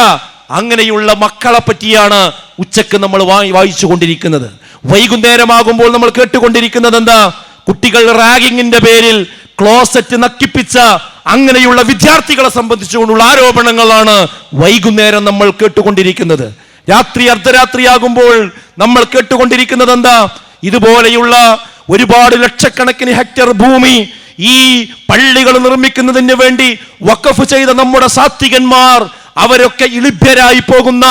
അങ്ങനെയുള്ള മക്കളെ പറ്റിയാണ് ഉച്ചക്ക് നമ്മൾ വായിച്ചു കൊണ്ടിരിക്കുന്നത്. വൈകുന്നേരമാകുമ്പോൾ നമ്മൾ കേട്ടുകൊണ്ടിരിക്കുന്നത് എന്താ? കുട്ടികൾ റാഗിങ്ങിന്റെ പേരിൽ ക്ലോസറ്റ് നക്കിപ്പിച്ച അങ്ങനെയുള്ള വിദ്യാർത്ഥികളെ സംബന്ധിച്ചുകൊണ്ടുള്ള ആരോപണങ്ങളാണ് വൈകുന്നേരം നമ്മൾ കേട്ടുകൊണ്ടിരിക്കുന്നത്. രാത്രി അർദ്ധരാത്രിയാകുമ്പോൾ നമ്മൾ കേട്ടുകൊണ്ടിരിക്കുന്നത് എന്താ? ഇതുപോലെയുള്ള ഒരുപാട് ലക്ഷക്കണക്കിന് ഹെക്ടർ ഭൂമി ഈ പള്ളികൾ നിർമ്മിക്കുന്നതിന് വേണ്ടി വഖഫ് ചെയ്ത നമ്മുടെ സാത്വികന്മാർ അവരൊക്കെ ഇളിഭ്യരായി പോകുന്ന,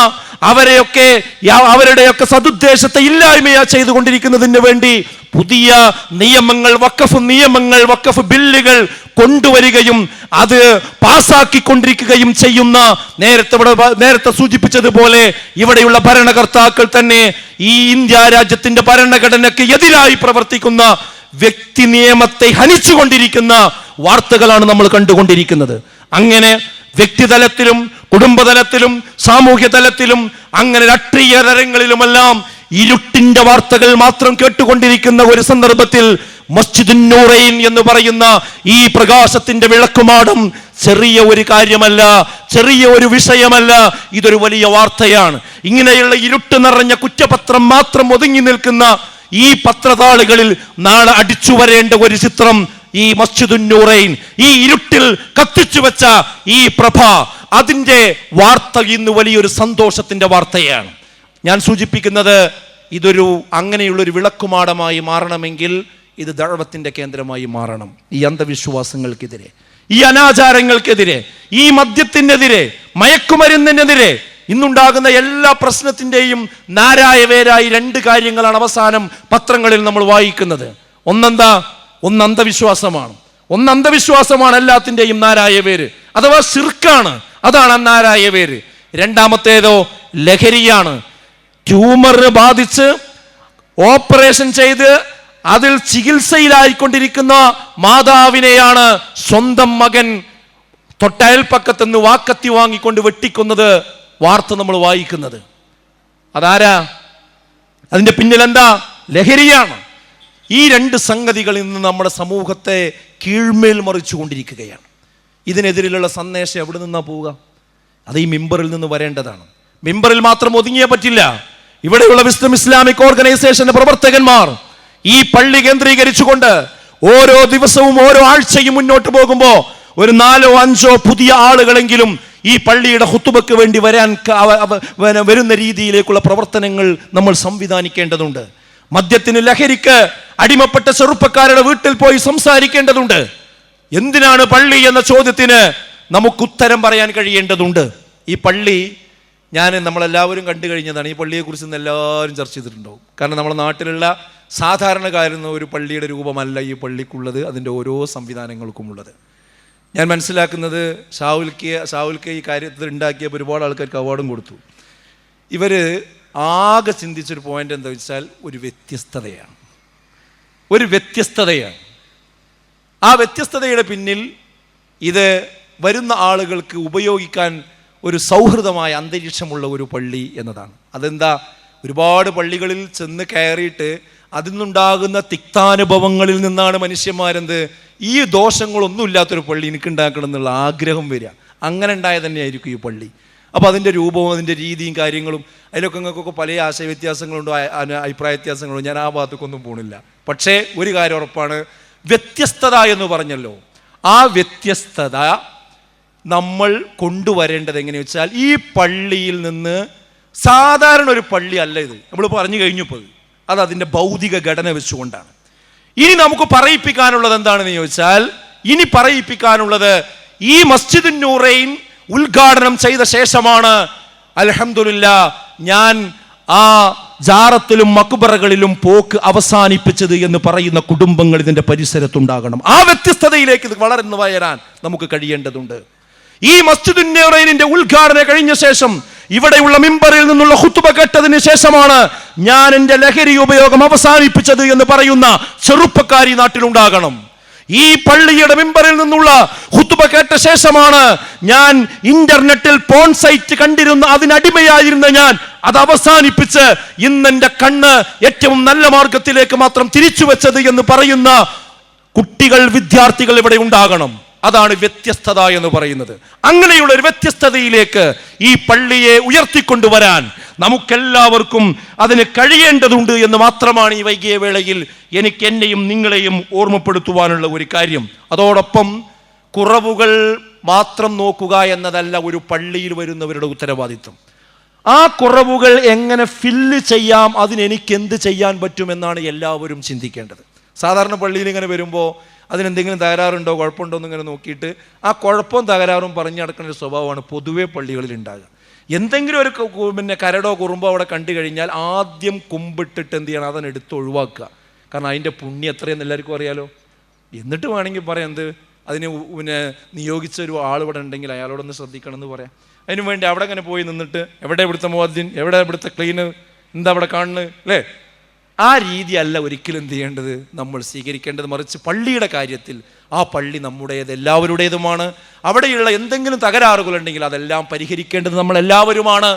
അവരുടെയൊക്കെ സദുദ്ദേശത്തെ ഇല്ലായ്മ ചെയ്തുകൊണ്ടിരിക്കുന്നതിന് വേണ്ടി പുതിയ നിയമങ്ങൾ, വഖഫ് ബില്ലുകൾ കൊണ്ടുവരികയും അത് പാസാക്കിക്കൊണ്ടിരിക്കുകയും ചെയ്യുന്ന, നേരത്തെ സൂചിപ്പിച്ചതുപോലെ ഇവിടെയുള്ള ഭരണകർത്താക്കൾ തന്നെ ഈ ഇന്ത്യ രാജ്യത്തിന്റെ ഭരണഘടനയ്ക്ക് എതിരായി പ്രവർത്തിക്കുന്ന വ്യക്തി നിയമത്തെ ഹനിച്ചുകൊണ്ടിരിക്കുന്ന വാർത്തകളാണ് നമ്മൾ കണ്ടുകൊണ്ടിരിക്കുന്നത്. അങ്ങനെ വ്യക്തിതലത്തിലും കുടുംബതലത്തിലും സാമൂഹ്യ തലത്തിലും അങ്ങനെ രാഷ്ട്രീയ തലങ്ങളിലുമെല്ലാം ഇരുട്ടിന്റെ വാർത്തകൾ മാത്രം കേട്ടുകൊണ്ടിരിക്കുന്ന ഒരു സന്ദർഭത്തിൽ മസ്ജിദുൻ നൂറൈൻ എന്ന് പറയുന്ന ഈ പ്രകാശത്തിന്റെ വിളക്കുമാടം ചെറിയ ഒരു കാര്യമല്ല, ചെറിയ ഒരു വിഷയമല്ല, ഇതൊരു വലിയ വാർത്തയാണ്. ഇങ്ങനെയുള്ള ഇരുട്ട് നിറഞ്ഞ കുറ്റപത്രം മാത്രം ഒതുങ്ങി നിൽക്കുന്ന ഈ പത്രതാളുകളിൽ നാളെ അടിച്ചു വരേണ്ട ഒരു ചിത്രം ഈ മസ്ജിദുൻ നൂറൈൻ, ഈ ഇരുട്ടിൽ കത്തിച്ചു വെച്ച ഈ പ്രഭ, അതിന്റെ വാർത്ത ഇന്ന് വലിയൊരു സന്തോഷത്തിന്റെ വാർത്തയാണ്. ഞാൻ സൂചിപ്പിക്കുന്നത്, ഇതൊരു അങ്ങനെയുള്ളൊരു വിളക്കുമാടമായി മാറണമെങ്കിൽ ഇത് ദഅവത്തിന്റെ കേന്ദ്രമായി മാറണം. ഈ അന്ധവിശ്വാസങ്ങൾക്കെതിരെ, ഈ അനാചാരങ്ങൾക്കെതിരെ, ഈ മദ്യത്തിനെതിരെ, മയക്കുമരുന്നിനെതിരെ, ഇന്നുണ്ടാകുന്ന എല്ലാ പ്രശ്നത്തിൻ്റെയും നാരായവേരായി 2 കാര്യങ്ങളാണ് അവസാനം പത്രങ്ങളിൽ നമ്മൾ വായിക്കുന്നത്. ഒന്നെന്താ? ഒന്ന് അന്ധവിശ്വാസമാണ് എല്ലാത്തിൻ്റെയും നാരായവേര്, അഥവാ ശിർക്കാണ്. അതാണ് നാരായവേര്. രണ്ടാമത്തേതോ ലഹരിയാണ്. ട്യൂമർ ബാധിച്ച് ഓപ്പറേഷൻ ചെയ്ത് അതിൽ ചികിത്സയിലായിക്കൊണ്ടിരിക്കുന്ന മാതാവിനെയാണ് സ്വന്തം മകൻ തൊട്ടയൽപ്പക്കത്തുനിന്ന് വാക്കത്തി വാങ്ങിക്കൊണ്ട് വെട്ടിക്കൊന്നത് വാർത്ത നമ്മൾ വായിക്കുന്നത്. അതാരാ? അതിന്റെ പിന്നിൽ എന്താ? ലഹരിയാണ്. ഈ 2 സംഗതികളിൽ നിന്ന് നമ്മുടെ സമൂഹത്തെ കീഴ്മേൽ മറിച്ചു കൊണ്ടിരിക്കുകയാണ്. ഇതിനെതിരെയുള്ള സന്ദേശം എവിടെ നിന്നാ പോവുക? അത് ഈ മിമ്പറിൽ നിന്ന് വരേണ്ടതാണ്. മിമ്പറിൽ മാത്രം ഒതുങ്ങിയേ പറ്റില്ല. ഇവിടെയുള്ള വിസ്ഡം ഇസ്ലാമിക് ഓർഗനൈസേഷന്റെ പ്രവർത്തകന്മാർ ഈ പള്ളി കേന്ദ്രീകരിച്ചുകൊണ്ട് ഓരോ ദിവസവും ഓരോ ആഴ്ചയും മുന്നോട്ട് പോകുമ്പോൾ ഒരു 4-5 പുതിയ ആളുകളെങ്കിലും ഈ പള്ളിയുടെ ഖുതുബക്ക് വേണ്ടി വരുന്ന രീതിയിലേക്കുള്ള പ്രവർത്തനങ്ങൾ നമ്മൾ സംവിധാനിക്കേണ്ടതുണ്ട്. മദ്യത്തിന്, ലഹരിക്ക് അടിമപ്പെട്ട ചെറുപ്പക്കാരുടെ വീട്ടിൽ പോയി സംസാരിക്കേണ്ടതുണ്ട്. എന്തിനാണ് പള്ളി എന്ന ചോദ്യത്തിന് നമുക്ക് ഉത്തരം പറയാൻ കഴിയേണ്ടതുണ്ട്. ഈ പള്ളി നമ്മളെല്ലാവരും കണ്ടു കഴിഞ്ഞതാണ്. ഈ പള്ളിയെക്കുറിച്ച് ഇന്ന് എല്ലാവരും ചർച്ച ചെയ്തിട്ടുണ്ടാവും. കാരണം നമ്മുടെ നാട്ടിലുള്ള സാധാരണക്കാരുന്ന ഒരു പള്ളിയുടെ രൂപമല്ല ഈ പള്ളിക്കുള്ളത്, അതിൻ്റെ ഓരോ സംവിധാനങ്ങൾക്കുമുള്ളത്. ഞാൻ മനസ്സിലാക്കുന്നത് ഷാവുൽക്ക് ഈ കാര്യത്തിൽ ഉണ്ടാക്കിയപ്പോൾ ഒരുപാട് ആൾക്കാർക്ക് അവാർഡും കൊടുത്തു. ഇവർ ആകെ ചിന്തിച്ചൊരു പോയിന്റ് എന്താ വെച്ചാൽ ഒരു വ്യത്യസ്തതയാണ്. ആ വ്യത്യസ്തതയുടെ പിന്നിൽ ഇത് വരുന്ന ആളുകൾക്ക് ഉപയോഗിക്കാൻ ഒരു സൗഹൃദമായ അന്തരീക്ഷമുള്ള ഒരു പള്ളി എന്നതാണ്. അതെന്താ? ഒരുപാട് പള്ളികളിൽ ചെന്ന് കയറിയിട്ട് അതിൽ നിന്നുണ്ടാകുന്ന തിക്താനുഭവങ്ങളിൽ നിന്നാണ് മനുഷ്യന്മാരെന്ത് ഈ ദോഷങ്ങളൊന്നും ഇല്ലാത്തൊരു പള്ളി എനിക്ക് ഉണ്ടാക്കണം എന്നുള്ള ആഗ്രഹം വരിക. അങ്ങനെ ഉണ്ടായ തന്നെയായിരിക്കും ഈ പള്ളി. അപ്പോൾ അതിൻ്റെ രൂപവും അതിൻ്റെ രീതിയും കാര്യങ്ങളും അതിലൊക്കെ നിങ്ങൾക്കൊക്കെ പല ആശയ വ്യത്യാസങ്ങളുണ്ടോ, അഭിപ്രായ വ്യത്യാസങ്ങളുണ്ടോ, ഞാൻ ആ ഭാഗത്തേക്കൊന്നും പോണില്ല. പക്ഷേ ഒരു കാര്യം ഉറപ്പാണ്, വ്യത്യസ്തത എന്ന് പറഞ്ഞല്ലോ, ആ വ്യത്യസ്തത നമ്മൾ കൊണ്ടുവരേണ്ടത് എങ്ങനെയാ വെച്ചാൽ ഈ പള്ളിയിൽ നിന്ന് സാധാരണ ഒരു പള്ളി അല്ല ഇത്. നമ്മൾ പറഞ്ഞു കഴിഞ്ഞപ്പോൾ അത് അതിൻ്റെ ഭൗതിക ഘടന വെച്ചുകൊണ്ടാണ്. ഇനി നമുക്ക് പറയിപ്പിക്കാനുള്ളത് എന്താണെന്ന് ചോദിച്ചാൽ, ഇനി പറയിപ്പിക്കാനുള്ളത് ഈ മസ്ജിദുൻ നൂറൈൻ ഉദ്ഘാടനം ചെയ്ത ശേഷമാണ് അൽഹംദുലില്ലാ ഞാൻ ആ ജാറത്തിലും മക്ബറകളിലും പോക്ക് അവസാനിപ്പിച്ചത് എന്ന് പറയുന്ന കുടുംബങ്ങൾ ഇതിന്റെ പരിസരത്തുണ്ടാകണം. ആ വ്യത്യസ്തതയിലേക്ക് ഇത് വളർന്നു വരാൻ നമുക്ക് കഴിയേണ്ടതുണ്ട്. ഈ മസ്ജിദുൻ നൂറൈനിന്റെ ഉദ്ഘാടനം കഴിഞ്ഞ ശേഷം ഇവിടെയുള്ള മിമ്പറിൽ നിന്നുള്ള ഖുതുബ കേട്ടതിന് ശേഷമാണ് ഞാൻ എൻ്റെ ലഹരി ഉപയോഗം അവസാനിപ്പിച്ചത് എന്ന് പറയുന്ന ചെറുപ്പക്കാരി നാട്ടിലുണ്ടാകണം. ഈ പള്ളിയുടെ മിമ്പറിൽ നിന്നുള്ള ഖുതുബ കേട്ട ശേഷമാണ് ഞാൻ ഇന്റർനെറ്റിൽ പോൺ സൈറ്റ് കണ്ടിരുന്ന അതിനടിമയായിരുന്ന ഞാൻ അത് അവസാനിപ്പിച്ച് ഇന്നെന്റെ കണ്ണ് ഏറ്റവും നല്ല മാർഗത്തിലേക്ക് മാത്രം തിരിച്ചു വെച്ചത് എന്ന് പറയുന്ന കുട്ടികൾ, വിദ്യാർത്ഥികൾ ഇവിടെ ഉണ്ടാകണം. അതാണ് വ്യത്യസ്തത എന്ന് പറയുന്നത്. അങ്ങനെയുള്ള ഒരു വ്യത്യസ്തതയിലേക്ക് ഈ പള്ളിയെ ഉയർത്തിക്കൊണ്ടുവരാൻ നമുക്കെല്ലാവർക്കും അതിന് കഴിയേണ്ടതുണ്ട് എന്ന് മാത്രമാണ് ഈ വൈകിയ വേളയിൽ എനിക്ക് എന്നെയും നിങ്ങളെയും ഓർമ്മപ്പെടുത്തുവാനുള്ള ഒരു കാര്യം. അതോടൊപ്പം കുറവുകൾ മാത്രം നോക്കുക എന്നതല്ല ഒരു പള്ളിയിൽ വരുന്നവരുടെ ഉത്തരവാദിത്വം. ആ കുറവുകൾ എങ്ങനെ ഫില്ല് ചെയ്യാം, അതിനെനിക്ക് എന്ത് ചെയ്യാൻ പറ്റുമെന്നാണ് എല്ലാവരും ചിന്തിക്കേണ്ടത്. സാധാരണ പള്ളിയിൽ ഇങ്ങനെ വരുമ്പോൾ അതിനെന്തെങ്കിലും തകരാറുണ്ടോ, കുഴപ്പമുണ്ടോ എന്നിങ്ങനെ നോക്കിയിട്ട് ആ കുഴപ്പവും തകരാറും പറഞ്ഞു നടക്കുന്ന ഒരു സ്വഭാവമാണ് പൊതുവെ പള്ളികളിൽ ഉണ്ടാകുക. എന്തെങ്കിലും ഒരു കരടോ കുറുമ്പോ അവിടെ കണ്ടു കഴിഞ്ഞാൽ ആദ്യം കുമ്പിട്ടിട്ട് എന്ത് ചെയ്യണം, അതിനെ എടുത്ത് ഒഴിവാക്കുക. കാരണം അതിൻ്റെ പുണ്യം എത്രയെന്ന് എല്ലാവർക്കും അറിയാലോ. എന്നിട്ട് വേണമെങ്കിൽ പറയാം അതിന് നിയോഗിച്ച ഒരു ആൾ ഇവിടെ ഉണ്ടെങ്കിൽ അയാളോടൊന്ന് ശ്രദ്ധിക്കണം എന്ന് പറയാം. അതിനു വേണ്ടി അവിടെ അങ്ങനെ പോയി നിന്നിട്ട് എവിടെ ഇവിടുത്തെ മുഅദ്ദിൻ, എവിടെ ഇവിടുത്തെ ക്ലീനർ, എന്താ അവിടെ കാണുന്നത്, അല്ലേ? ആ രീതിയല്ല ഒരിക്കലും എന്ത് ചെയ്യേണ്ടത്, നമ്മൾ സ്വീകരിക്കേണ്ടത്. മറിച്ച് പള്ളിയുടെ കാര്യത്തിൽ ആ പള്ളി നമ്മുടേത്, എല്ലാവരുടേതുമാണ്. അവിടെയുള്ള എന്തെങ്കിലും തകരാറുകളുണ്ടെങ്കിൽ അതെല്ലാം പരിഹരിക്കേണ്ടത് നമ്മളെല്ലാവരുമാണ്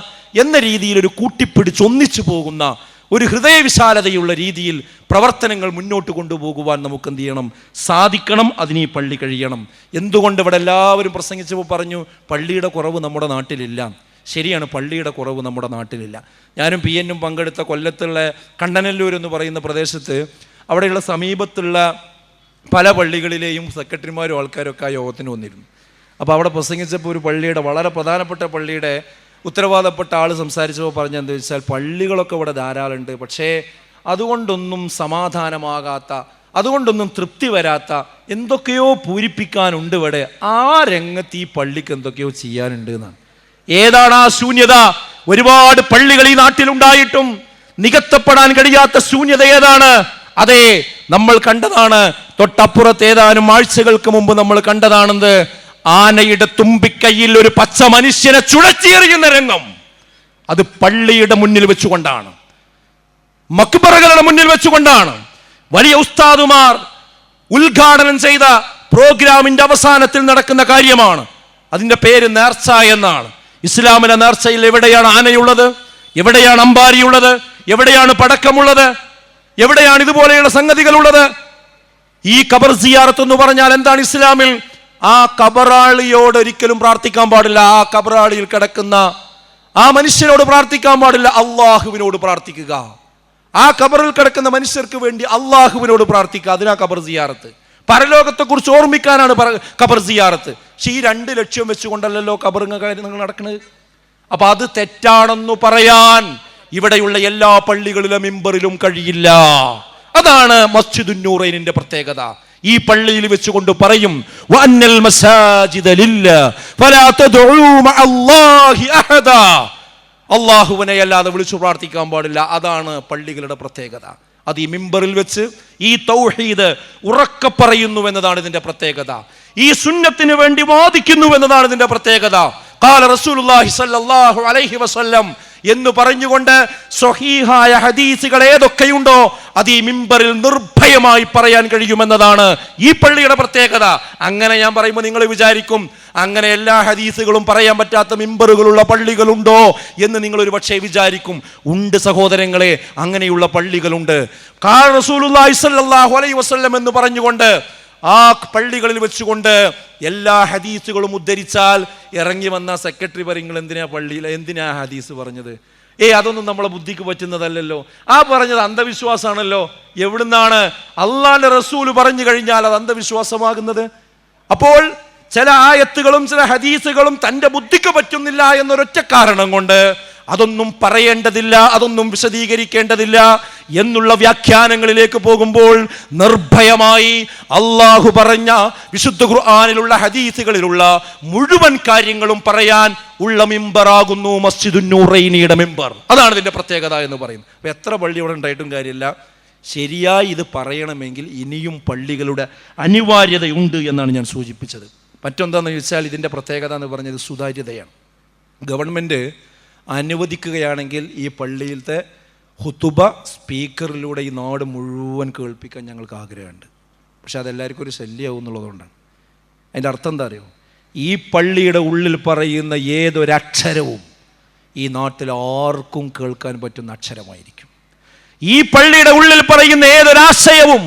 എന്ന രീതിയിൽ ഒരു കൂട്ടിപ്പിടിച്ച് ഒന്നിച്ചു പോകുന്ന ഒരു ഹൃദയവിശാലതയുള്ള രീതിയിൽ പ്രവർത്തനങ്ങൾ മുന്നോട്ട് കൊണ്ടുപോകുവാൻ നമുക്ക് എന്ത് ചെയ്യണം, സാധിക്കണം. അതിന് ഈ പള്ളി കഴിയണം. എന്തുകൊണ്ട് ഇവിടെ എല്ലാവരും പ്രസംഗിച്ചപ്പോൾ പറഞ്ഞു പള്ളിയുടെ കുറവ് നമ്മുടെ നാട്ടിലില്ല. ശരിയാണ്, പള്ളിയുടെ കുറവ് നമ്മുടെ നാട്ടിലില്ല. ഞാനും PN പങ്കെടുത്ത കൊല്ലത്തുള്ള കണ്ടനല്ലൂർ എന്ന് പറയുന്ന പ്രദേശത്ത് അവിടെയുള്ള സമീപത്തുള്ള പല പള്ളികളിലെയും സെക്രട്ടറിമാരും ആൾക്കാരും ഒക്കെ ആ യോഗത്തിന് വന്നിരുന്നു. അപ്പോൾ അവിടെ പ്രസംഗിച്ചപ്പോൾ ഒരു പള്ളിയുടെ, വളരെ പ്രധാനപ്പെട്ട പള്ളിയുടെ ഉത്തരവാദപ്പെട്ട ആൾ സംസാരിച്ചപ്പോൾ പറഞ്ഞെന്താ വെച്ചാൽ പള്ളികളൊക്കെ ഇവിടെ ധാരാളമുണ്ട്, പക്ഷേ അതുകൊണ്ടൊന്നും സമാധാനമാകാത്ത, അതുകൊണ്ടൊന്നും തൃപ്തി വരാത്ത എന്തൊക്കെയോ പൂരിപ്പിക്കാനുണ്ട് ഇവിടെ. ആ രംഗത്ത് ഈ പള്ളിക്ക് എന്തൊക്കെയോ ചെയ്യാനുണ്ട് എന്നാണ്. ഏതാണ് ആ ശൂന്യത? ഒരുപാട് പള്ളികൾ ഈ നാട്ടിലുണ്ടായിട്ടും നികത്തപ്പെടാൻ കഴിയാത്ത ശൂന്യത ഏതാണ്? അതെ, നമ്മൾ കണ്ടതാണ്. തൊട്ടപ്പുറത്ത് ഏതാനും ആഴ്ചകൾക്ക് മുമ്പ് നമ്മൾ കണ്ടതാണെന്ന്, ആനയുടെ തുമ്പിക്കൈയിൽ ഒരു പച്ച മനുഷ്യനെ ചുഴറ്റിയെറിയുന്ന രംഗം. അത് പള്ളിയുടെ മുന്നിൽ വെച്ചുകൊണ്ടാണ്, മക്ബറകളുടെ മുന്നിൽ വെച്ചുകൊണ്ടാണ്. വലിയ ഉസ്താദുമാർ ഉദ്ഘാടനം ചെയ്ത പ്രോഗ്രാമിന്റെ അവസാനത്തിൽ നടക്കുന്ന കാര്യമാണ്. അതിന്റെ പേര് നേർച്ച എന്നാണ്. ഇസ്ലാമിലെ നേർച്ചയിൽ എവിടെയാണ് ആനയുള്ളത്? എവിടെയാണ് അമ്പാരിയുള്ളത്? എവിടെയാണ് പടക്കമുള്ളത്? എവിടെയാണ് ഇതുപോലെയുള്ള സംഗതികളുള്ളത്? ഈ ഖബർ സിയാറത്ത് എന്ന് പറഞ്ഞാൽ എന്താണ് ഇസ്ലാമിൽ? ആ ഖബറാളിയോട് ഒരിക്കലും പ്രാർത്ഥിക്കാൻ പാടില്ല. ആ ഖബറാളിയിൽ കിടക്കുന്ന ആ മനുഷ്യനോട് പ്രാർത്ഥിക്കാൻ പാടില്ല, അള്ളാഹുവിനോട് പ്രാർത്ഥിക്കുക. ആ ഖബറിൽ കിടക്കുന്ന മനുഷ്യർക്ക് വേണ്ടി അള്ളാഹുവിനോട് പ്രാർത്ഥിക്കുക. അതിനാ ഖബർ സിയാറത്ത്. പരലോകത്തെ കുറിച്ച് ഓർമ്മിക്കാനാണ് ഖബർ സിയാറത്ത്. പക്ഷെ ഈ 2 ലക്ഷ്യം വെച്ചുകൊണ്ടല്ലോ ഖബറുകൾ നടക്കുന്നത്. അപ്പൊ അത് തെറ്റാണെന്ന് പറയാൻ ഇവിടെയുള്ള എല്ലാ പള്ളികളിലും മിമ്പറിലും കഴിയില്ല. അതാണ് മസ്ജിദുൻ നൂറൈനിന്റെ പ്രത്യേകത. ഈ പള്ളിയിൽ വെച്ചുകൊണ്ട് പറയും, വഅന്നൽ മസാജിദ ലില്ലാഹ് ഫലാ തദ്ഉ മഅല്ലാഹി അഹദാ. അല്ലാഹുവിനെ അല്ലാതെ വിളിച്ചു പ്രാർത്ഥിക്കാൻ പാടില്ല. അതാണ് പള്ളികളുടെ പ്രത്യേകത. അത് ഈ മിമ്പറിൽ വെച്ച് ഈ തൗഹീദ് ഉറക്കെ പറയുന്നു എന്നതാണ് ഇതിന്റെ പ്രത്യേകത. ഈ സുന്നത്തിന് വേണ്ടി വാദിക്കുന്നു എന്നതാണ് ഇതിന്റെ പ്രത്യേകത. ഖാല റസൂലുള്ളാഹി സ്വല്ലല്ലാഹു അലൈഹി വസല്ലം എന്ന് പറഞ്ഞുകൊണ്ട് സ്വഹീഹായ ഹദീസുകൾ ഏതൊക്കെയുണ്ടോ അത് ഈ മിമ്പറിൽ നിർഭയമായി പറയാൻ കഴിയുമെന്നതാണ് ഈ പള്ളിയുടെ പ്രത്യേകത. അങ്ങനെ ഞാൻ പറയുമ്പോൾ നിങ്ങൾ വിചാരിക്കും, അങ്ങനെ എല്ലാ ഹദീസുകളും പറയാൻ പറ്റാത്ത മിമ്പറുകളുള്ള പള്ളികളുണ്ടോ എന്ന് നിങ്ങൾ ഒരു പക്ഷേ വിചാരിക്കും. ഉണ്ട് സഹോദരങ്ങളെ, അങ്ങനെയുള്ള പള്ളികളുണ്ട്. ഖാല റസൂലുള്ളാഹി സ്വല്ലല്ലാഹു അലൈഹി വസല്ലം എന്ന് പറഞ്ഞുകൊണ്ട് ആ പള്ളികളിൽ വെച്ചുകൊണ്ട് എല്ലാ ഹദീസുകളും ഉദ്ധരിച്ചാൽ ഇറങ്ങി വന്ന സെക്രട്ടറി പറയും, എന്തിനാ പള്ളിയിൽ എന്തിനാ ഹദീസ് പറഞ്ഞത്? അതൊന്നും നമ്മളെ ബുദ്ധിക്ക് പറ്റുന്നതല്ലല്ലോ. ആ പറഞ്ഞത് അന്ധവിശ്വാസമാണല്ലോ. എവിടുന്നാണ് അള്ളാന്റെ റസൂല് പറഞ്ഞു കഴിഞ്ഞാൽ അത് അന്ധവിശ്വാസമാകുന്നത്? അപ്പോൾ ചില ആയത്തുകളും ചില ഹദീസുകളും തൻ്റെ ബുദ്ധിക്ക് പറ്റുന്നില്ല എന്നൊരൊറ്റ കാരണം കൊണ്ട് അതൊന്നും പറയേണ്ടതില്ല, അതൊന്നും വിശദീകരിക്കേണ്ടതില്ല എന്നുള്ള വ്യാഖ്യാനങ്ങളിലേക്ക് പോകുമ്പോൾ നിർഭയമായി അള്ളാഹു പറഞ്ഞ വിശുദ്ധ ഖുർആനിലുള്ള ഹദീസുകളിലുള്ള മുഴുവൻ കാര്യങ്ങളും പറയാൻ ഉള്ള മിമ്പറാകുന്നു മസ്ജിദുൻ നൂറൈനിയുടെ മിമ്പർ. അതാണ് ഇതിൻ്റെ പ്രത്യേകത എന്ന് പറയുന്നത്. അപ്പോൾ എത്ര പള്ളി ഇവിടെ ഉണ്ടായിട്ടും കാര്യമില്ല. ശരിയായി ഇത് പറയണമെങ്കിൽ ഇനിയും പള്ളികളുടെ അനിവാര്യതയുണ്ട് എന്നാണ് ഞാൻ സൂചിപ്പിച്ചത്. മറ്റെന്താണെന്ന് ചോദിച്ചാൽ ഇതിൻ്റെ പ്രത്യേകത എന്ന് പറഞ്ഞത് സുതാര്യതയാണ്. ഗവൺമെൻറ് അനുവദിക്കുകയാണെങ്കിൽ ഈ പള്ളിയിലത്തെ ഹുതുബ സ്പീക്കറിലൂടെ ഈ നാട് മുഴുവൻ കേൾപ്പിക്കാൻ ഞങ്ങൾക്ക് ആഗ്രഹമുണ്ട്. പക്ഷെ അതെല്ലാവർക്കും ഒരു ശല്യമാവും എന്നുള്ളതുകൊണ്ടാണ്. അതിൻ്റെ അർത്ഥം എന്താ അറിയോ? ഈ പള്ളിയുടെ ഉള്ളിൽ പറയുന്ന ഏതൊരക്ഷരവും ഈ നാട്ടിൽ ആർക്കും കേൾക്കാൻ പറ്റുന്ന അക്ഷരമായിരിക്കും. ഈ പള്ളിയുടെ ഉള്ളിൽ പറയുന്ന ഏതൊരാശയവും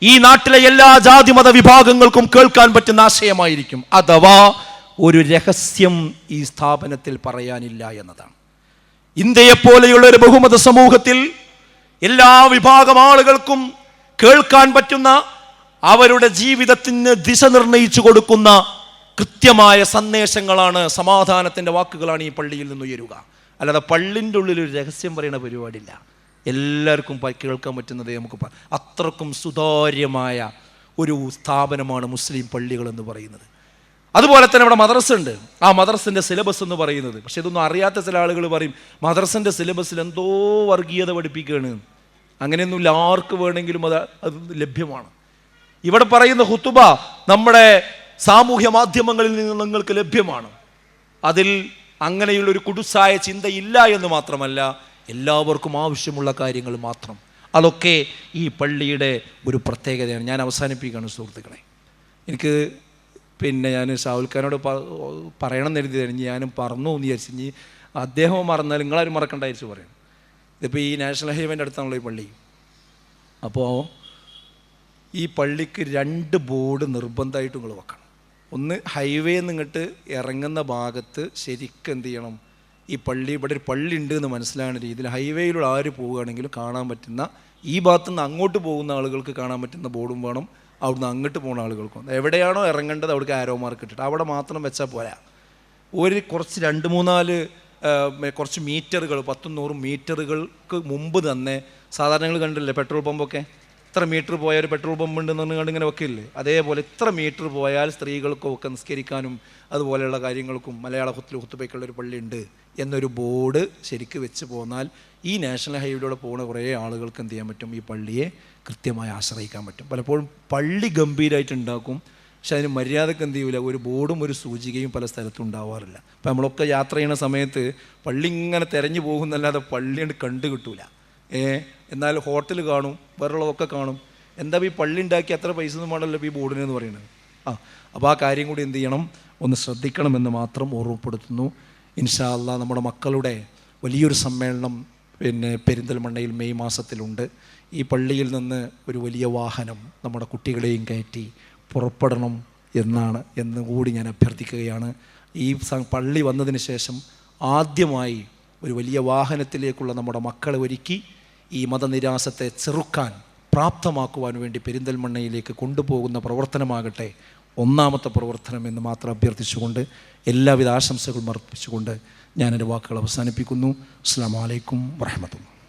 ഈ നാട്ടിലെ എല്ലാ ജാതി മത വിഭാഗങ്ങൾക്കും കേൾക്കാൻ പറ്റുന്ന ആശയമായിരിക്കും. അഥവാ ഒരു രഹസ്യം ഈ സ്ഥാപനത്തിൽ പറയാനില്ല എന്നതാണ്. ഇന്ത്യയെപ്പോലെയുള്ള ഒരു ബഹുമത സമൂഹത്തിൽ എല്ലാ വിഭാഗം ആളുകൾക്കും കേൾക്കാൻ പറ്റുന്ന, അവരുടെ ജീവിതത്തിന് ദിശ നിർണയിച്ചു കൊടുക്കുന്ന കൃത്യമായ സന്ദേശങ്ങളാണ്, സമാധാനത്തിൻ്റെ വാക്കുകളാണ് ഈ പള്ളിയിൽ നിന്ന് ഉയരുക. അല്ലാതെ പള്ളിൻ്റെ ഉള്ളിൽ ഒരു രഹസ്യം പറയുന്ന പരിപാടിയില്ല. എല്ലാവർക്കും കേൾക്കാൻ പറ്റുന്നത് നമുക്ക് അത്രക്കും സുതാര്യമായ ഒരു സ്ഥാപനമാണ് മുസ്ലിം പള്ളികൾ എന്ന് പറയുന്നത്. അതുപോലെ തന്നെ ഇവിടെ മദ്രസ ഉണ്ട്. ആ മദ്രസിൻ്റെ സിലബസ് എന്ന് പറയുന്നത്, പക്ഷെ ഇതൊന്നും അറിയാത്ത ചില ആളുകൾ പറയും മദ്രസിൻ്റെ സിലബസിൽ എന്തോ വർഗീയത പഠിപ്പിക്കുകയാണ്. അങ്ങനെയൊന്നുമില്ല. ആർക്ക് വേണമെങ്കിലും അത് ലഭ്യമാണ്. ഇവിടെ പറയുന്ന ഹുതുബ നമ്മുടെ സാമൂഹ്യ മാധ്യമങ്ങളിൽ നിന്ന് നിങ്ങൾക്ക് ലഭ്യമാണ്. അതിൽ അങ്ങനെയുള്ളൊരു കുടുസായ ചിന്തയില്ല എന്ന് മാത്രമല്ല, എല്ലാവർക്കും ആവശ്യമുള്ള കാര്യങ്ങൾ മാത്രം. അതൊക്കെ ഈ പള്ളിയുടെ ഒരു പ്രത്യേകതയാണ്. ഞാൻ അവസാനിപ്പിക്കുകയാണ് സുഹൃത്തുക്കളെ. എനിക്ക് ഞാൻ ഷാവുൽഖാനോട് പറയണം എന്ന് എഴുതിയായിരുന്നു. ഞാനും പറഞ്ഞു എന്ന് വിചാരിച്ചു. ഇനി അദ്ദേഹം മറന്നാൽ നിങ്ങളാരും മറക്കണ്ടായിരിച്ചു പറയും. ഇതിപ്പോൾ ഈ നാഷണൽ ഹൈവേൻ്റെ അടുത്താണല്ലോ ഈ പള്ളി. അപ്പോൾ ഈ പള്ളിക്ക് 2 ബോർഡ് നിർബന്ധമായിട്ട് നിങ്ങൾ വെക്കണം. ഒന്ന്, ഹൈവേ നിന്നിട്ട് ഇറങ്ങുന്ന ഭാഗത്ത് ശരിക്കും എന്ത് ചെയ്യണം, ഈ പള്ളി ഇവിടെ ഒരു പള്ളി ഉണ്ട് എന്ന് മനസ്സിലാകുന്ന രീതിയിൽ ഹൈവേയിലൂടെ ആര് പോവുകയാണെങ്കിലും കാണാൻ പറ്റുന്ന, ഈ ഭാഗത്തുനിന്ന് അങ്ങോട്ട് പോകുന്ന ആളുകൾക്ക് കാണാൻ പറ്റുന്ന ബോർഡും വേണം. അവിടുന്ന് അങ്ങോട്ട് പോകുന്ന ആളുകൾക്കും എവിടെയാണോ ഇറങ്ങേണ്ടത് അവിടേക്ക് ആരോ മാർക്ക് ഇട്ടിട്ട് അവിടെ മാത്രം വെച്ചാൽ പോരാ. കുറച്ച് 2-3-4 കുറച്ച് മീറ്ററുകൾ, 10-100 മീറ്ററുകൾക്ക് മുമ്പ് തന്നെ സാധാരണ നിങ്ങൾ കണ്ടില്ലേ പെട്രോൾ പമ്പൊക്കെ ഇത്ര മീറ്റർ പോയാൽ ഒരു പെട്രോൾ പമ്പ് ഉണ്ടെന്ന് പറഞ്ഞുകൊണ്ട് ഇങ്ങനെ വെക്കില്ലേ, അതേപോലെ ഇത്ര മീറ്റർ പോയാൽ സ്ത്രീകൾക്കൊക്കെ നിസ്കരിക്കാനും അതുപോലെയുള്ള കാര്യങ്ങൾക്കും മലയാള ഹുത്തുബയ്ക്കുള്ള ഒരു പള്ളി ഉണ്ട് എന്നൊരു ബോർഡ് ശരിക്ക് വെച്ച് പോന്നാൽ ഈ നാഷണൽ ഹൈവേയിലൂടെ പോകുന്ന കുറേ ആളുകൾക്ക് എന്ത് ചെയ്യാൻ പറ്റും, ഈ പള്ളിയെ കൃത്യമായി ആശ്രയിക്കാൻ പറ്റും. പലപ്പോഴും പള്ളി ഗംഭീരമായിട്ട് ഉണ്ടാക്കും, പക്ഷെ അതിന് മര്യാദക്ക് എന്ത് ചെയ്യില്ല, ഒരു ബോർഡും ഒരു സൂചികയും പല സ്ഥലത്തും ഉണ്ടാവാറില്ല. അപ്പം നമ്മളൊക്കെ യാത്ര ചെയ്യുന്ന സമയത്ത് പള്ളി ഇങ്ങനെ തിരഞ്ഞു പോകുന്നല്ലാതെ പള്ളി കണ്ടു കിട്ടൂല. എന്നാൽ ഹോട്ടൽ കാണും, വേറുള്ളതൊക്കെ കാണും. എന്താ ഈ പള്ളി ഉണ്ടാക്കി അത്ര പൈസ ഒന്നും വേണമല്ലോ ഈ ബോർഡിന് എന്ന് പറയുന്നത്. അപ്പോൾ ആ കാര്യം കൂടി എന്ത് ചെയ്യണം, ഒന്ന് ശ്രദ്ധിക്കണമെന്ന് മാത്രം ഓർമ്മപ്പെടുത്തുന്നു. ഇൻഷാ അല്ലാ നമ്മുടെ മക്കളുടെ വലിയൊരു സമ്മേളനം പെരിന്തൽമണ്ണയിൽ മെയ് മാസത്തിലുണ്ട്. ഈ പള്ളിയിൽ നിന്ന് ഒരു വലിയ വാഹനം നമ്മുടെ കുട്ടികളെയും കയറ്റി പുറപ്പെടണം എന്ന് കൂടി ഞാൻ അഭ്യർത്ഥിക്കുകയാണ്. ഈ പള്ളി വന്നതിന് ശേഷം ആദ്യമായി ഒരു വലിയ വാഹനത്തിലേക്കുള്ള നമ്മുടെ മക്കളെ ഒരുക്കി ഈ മതനിരാസത്തെ ചെറുക്കാൻ പ്രാപ്തമാക്കുവാൻ വേണ്ടി പെരിന്തൽമണ്ണയിലേക്ക് കൊണ്ടുപോകുന്ന പ്രവർത്തനമാകട്ടെ ഒന്നാമത്തെ പ്രവർത്തനം എന്ന് മാത്രം അഭ്യർത്ഥിച്ചുകൊണ്ട് എല്ലാവിധ ആശംസകളും അർപ്പിച്ചുകൊണ്ട് ഞാൻ എൻ്റെ വാക്കുകൾ അവസാനിപ്പിക്കുന്നു. അസ്സലാമു അലൈക്കും വറഹ്മത്തുള്ളാഹി.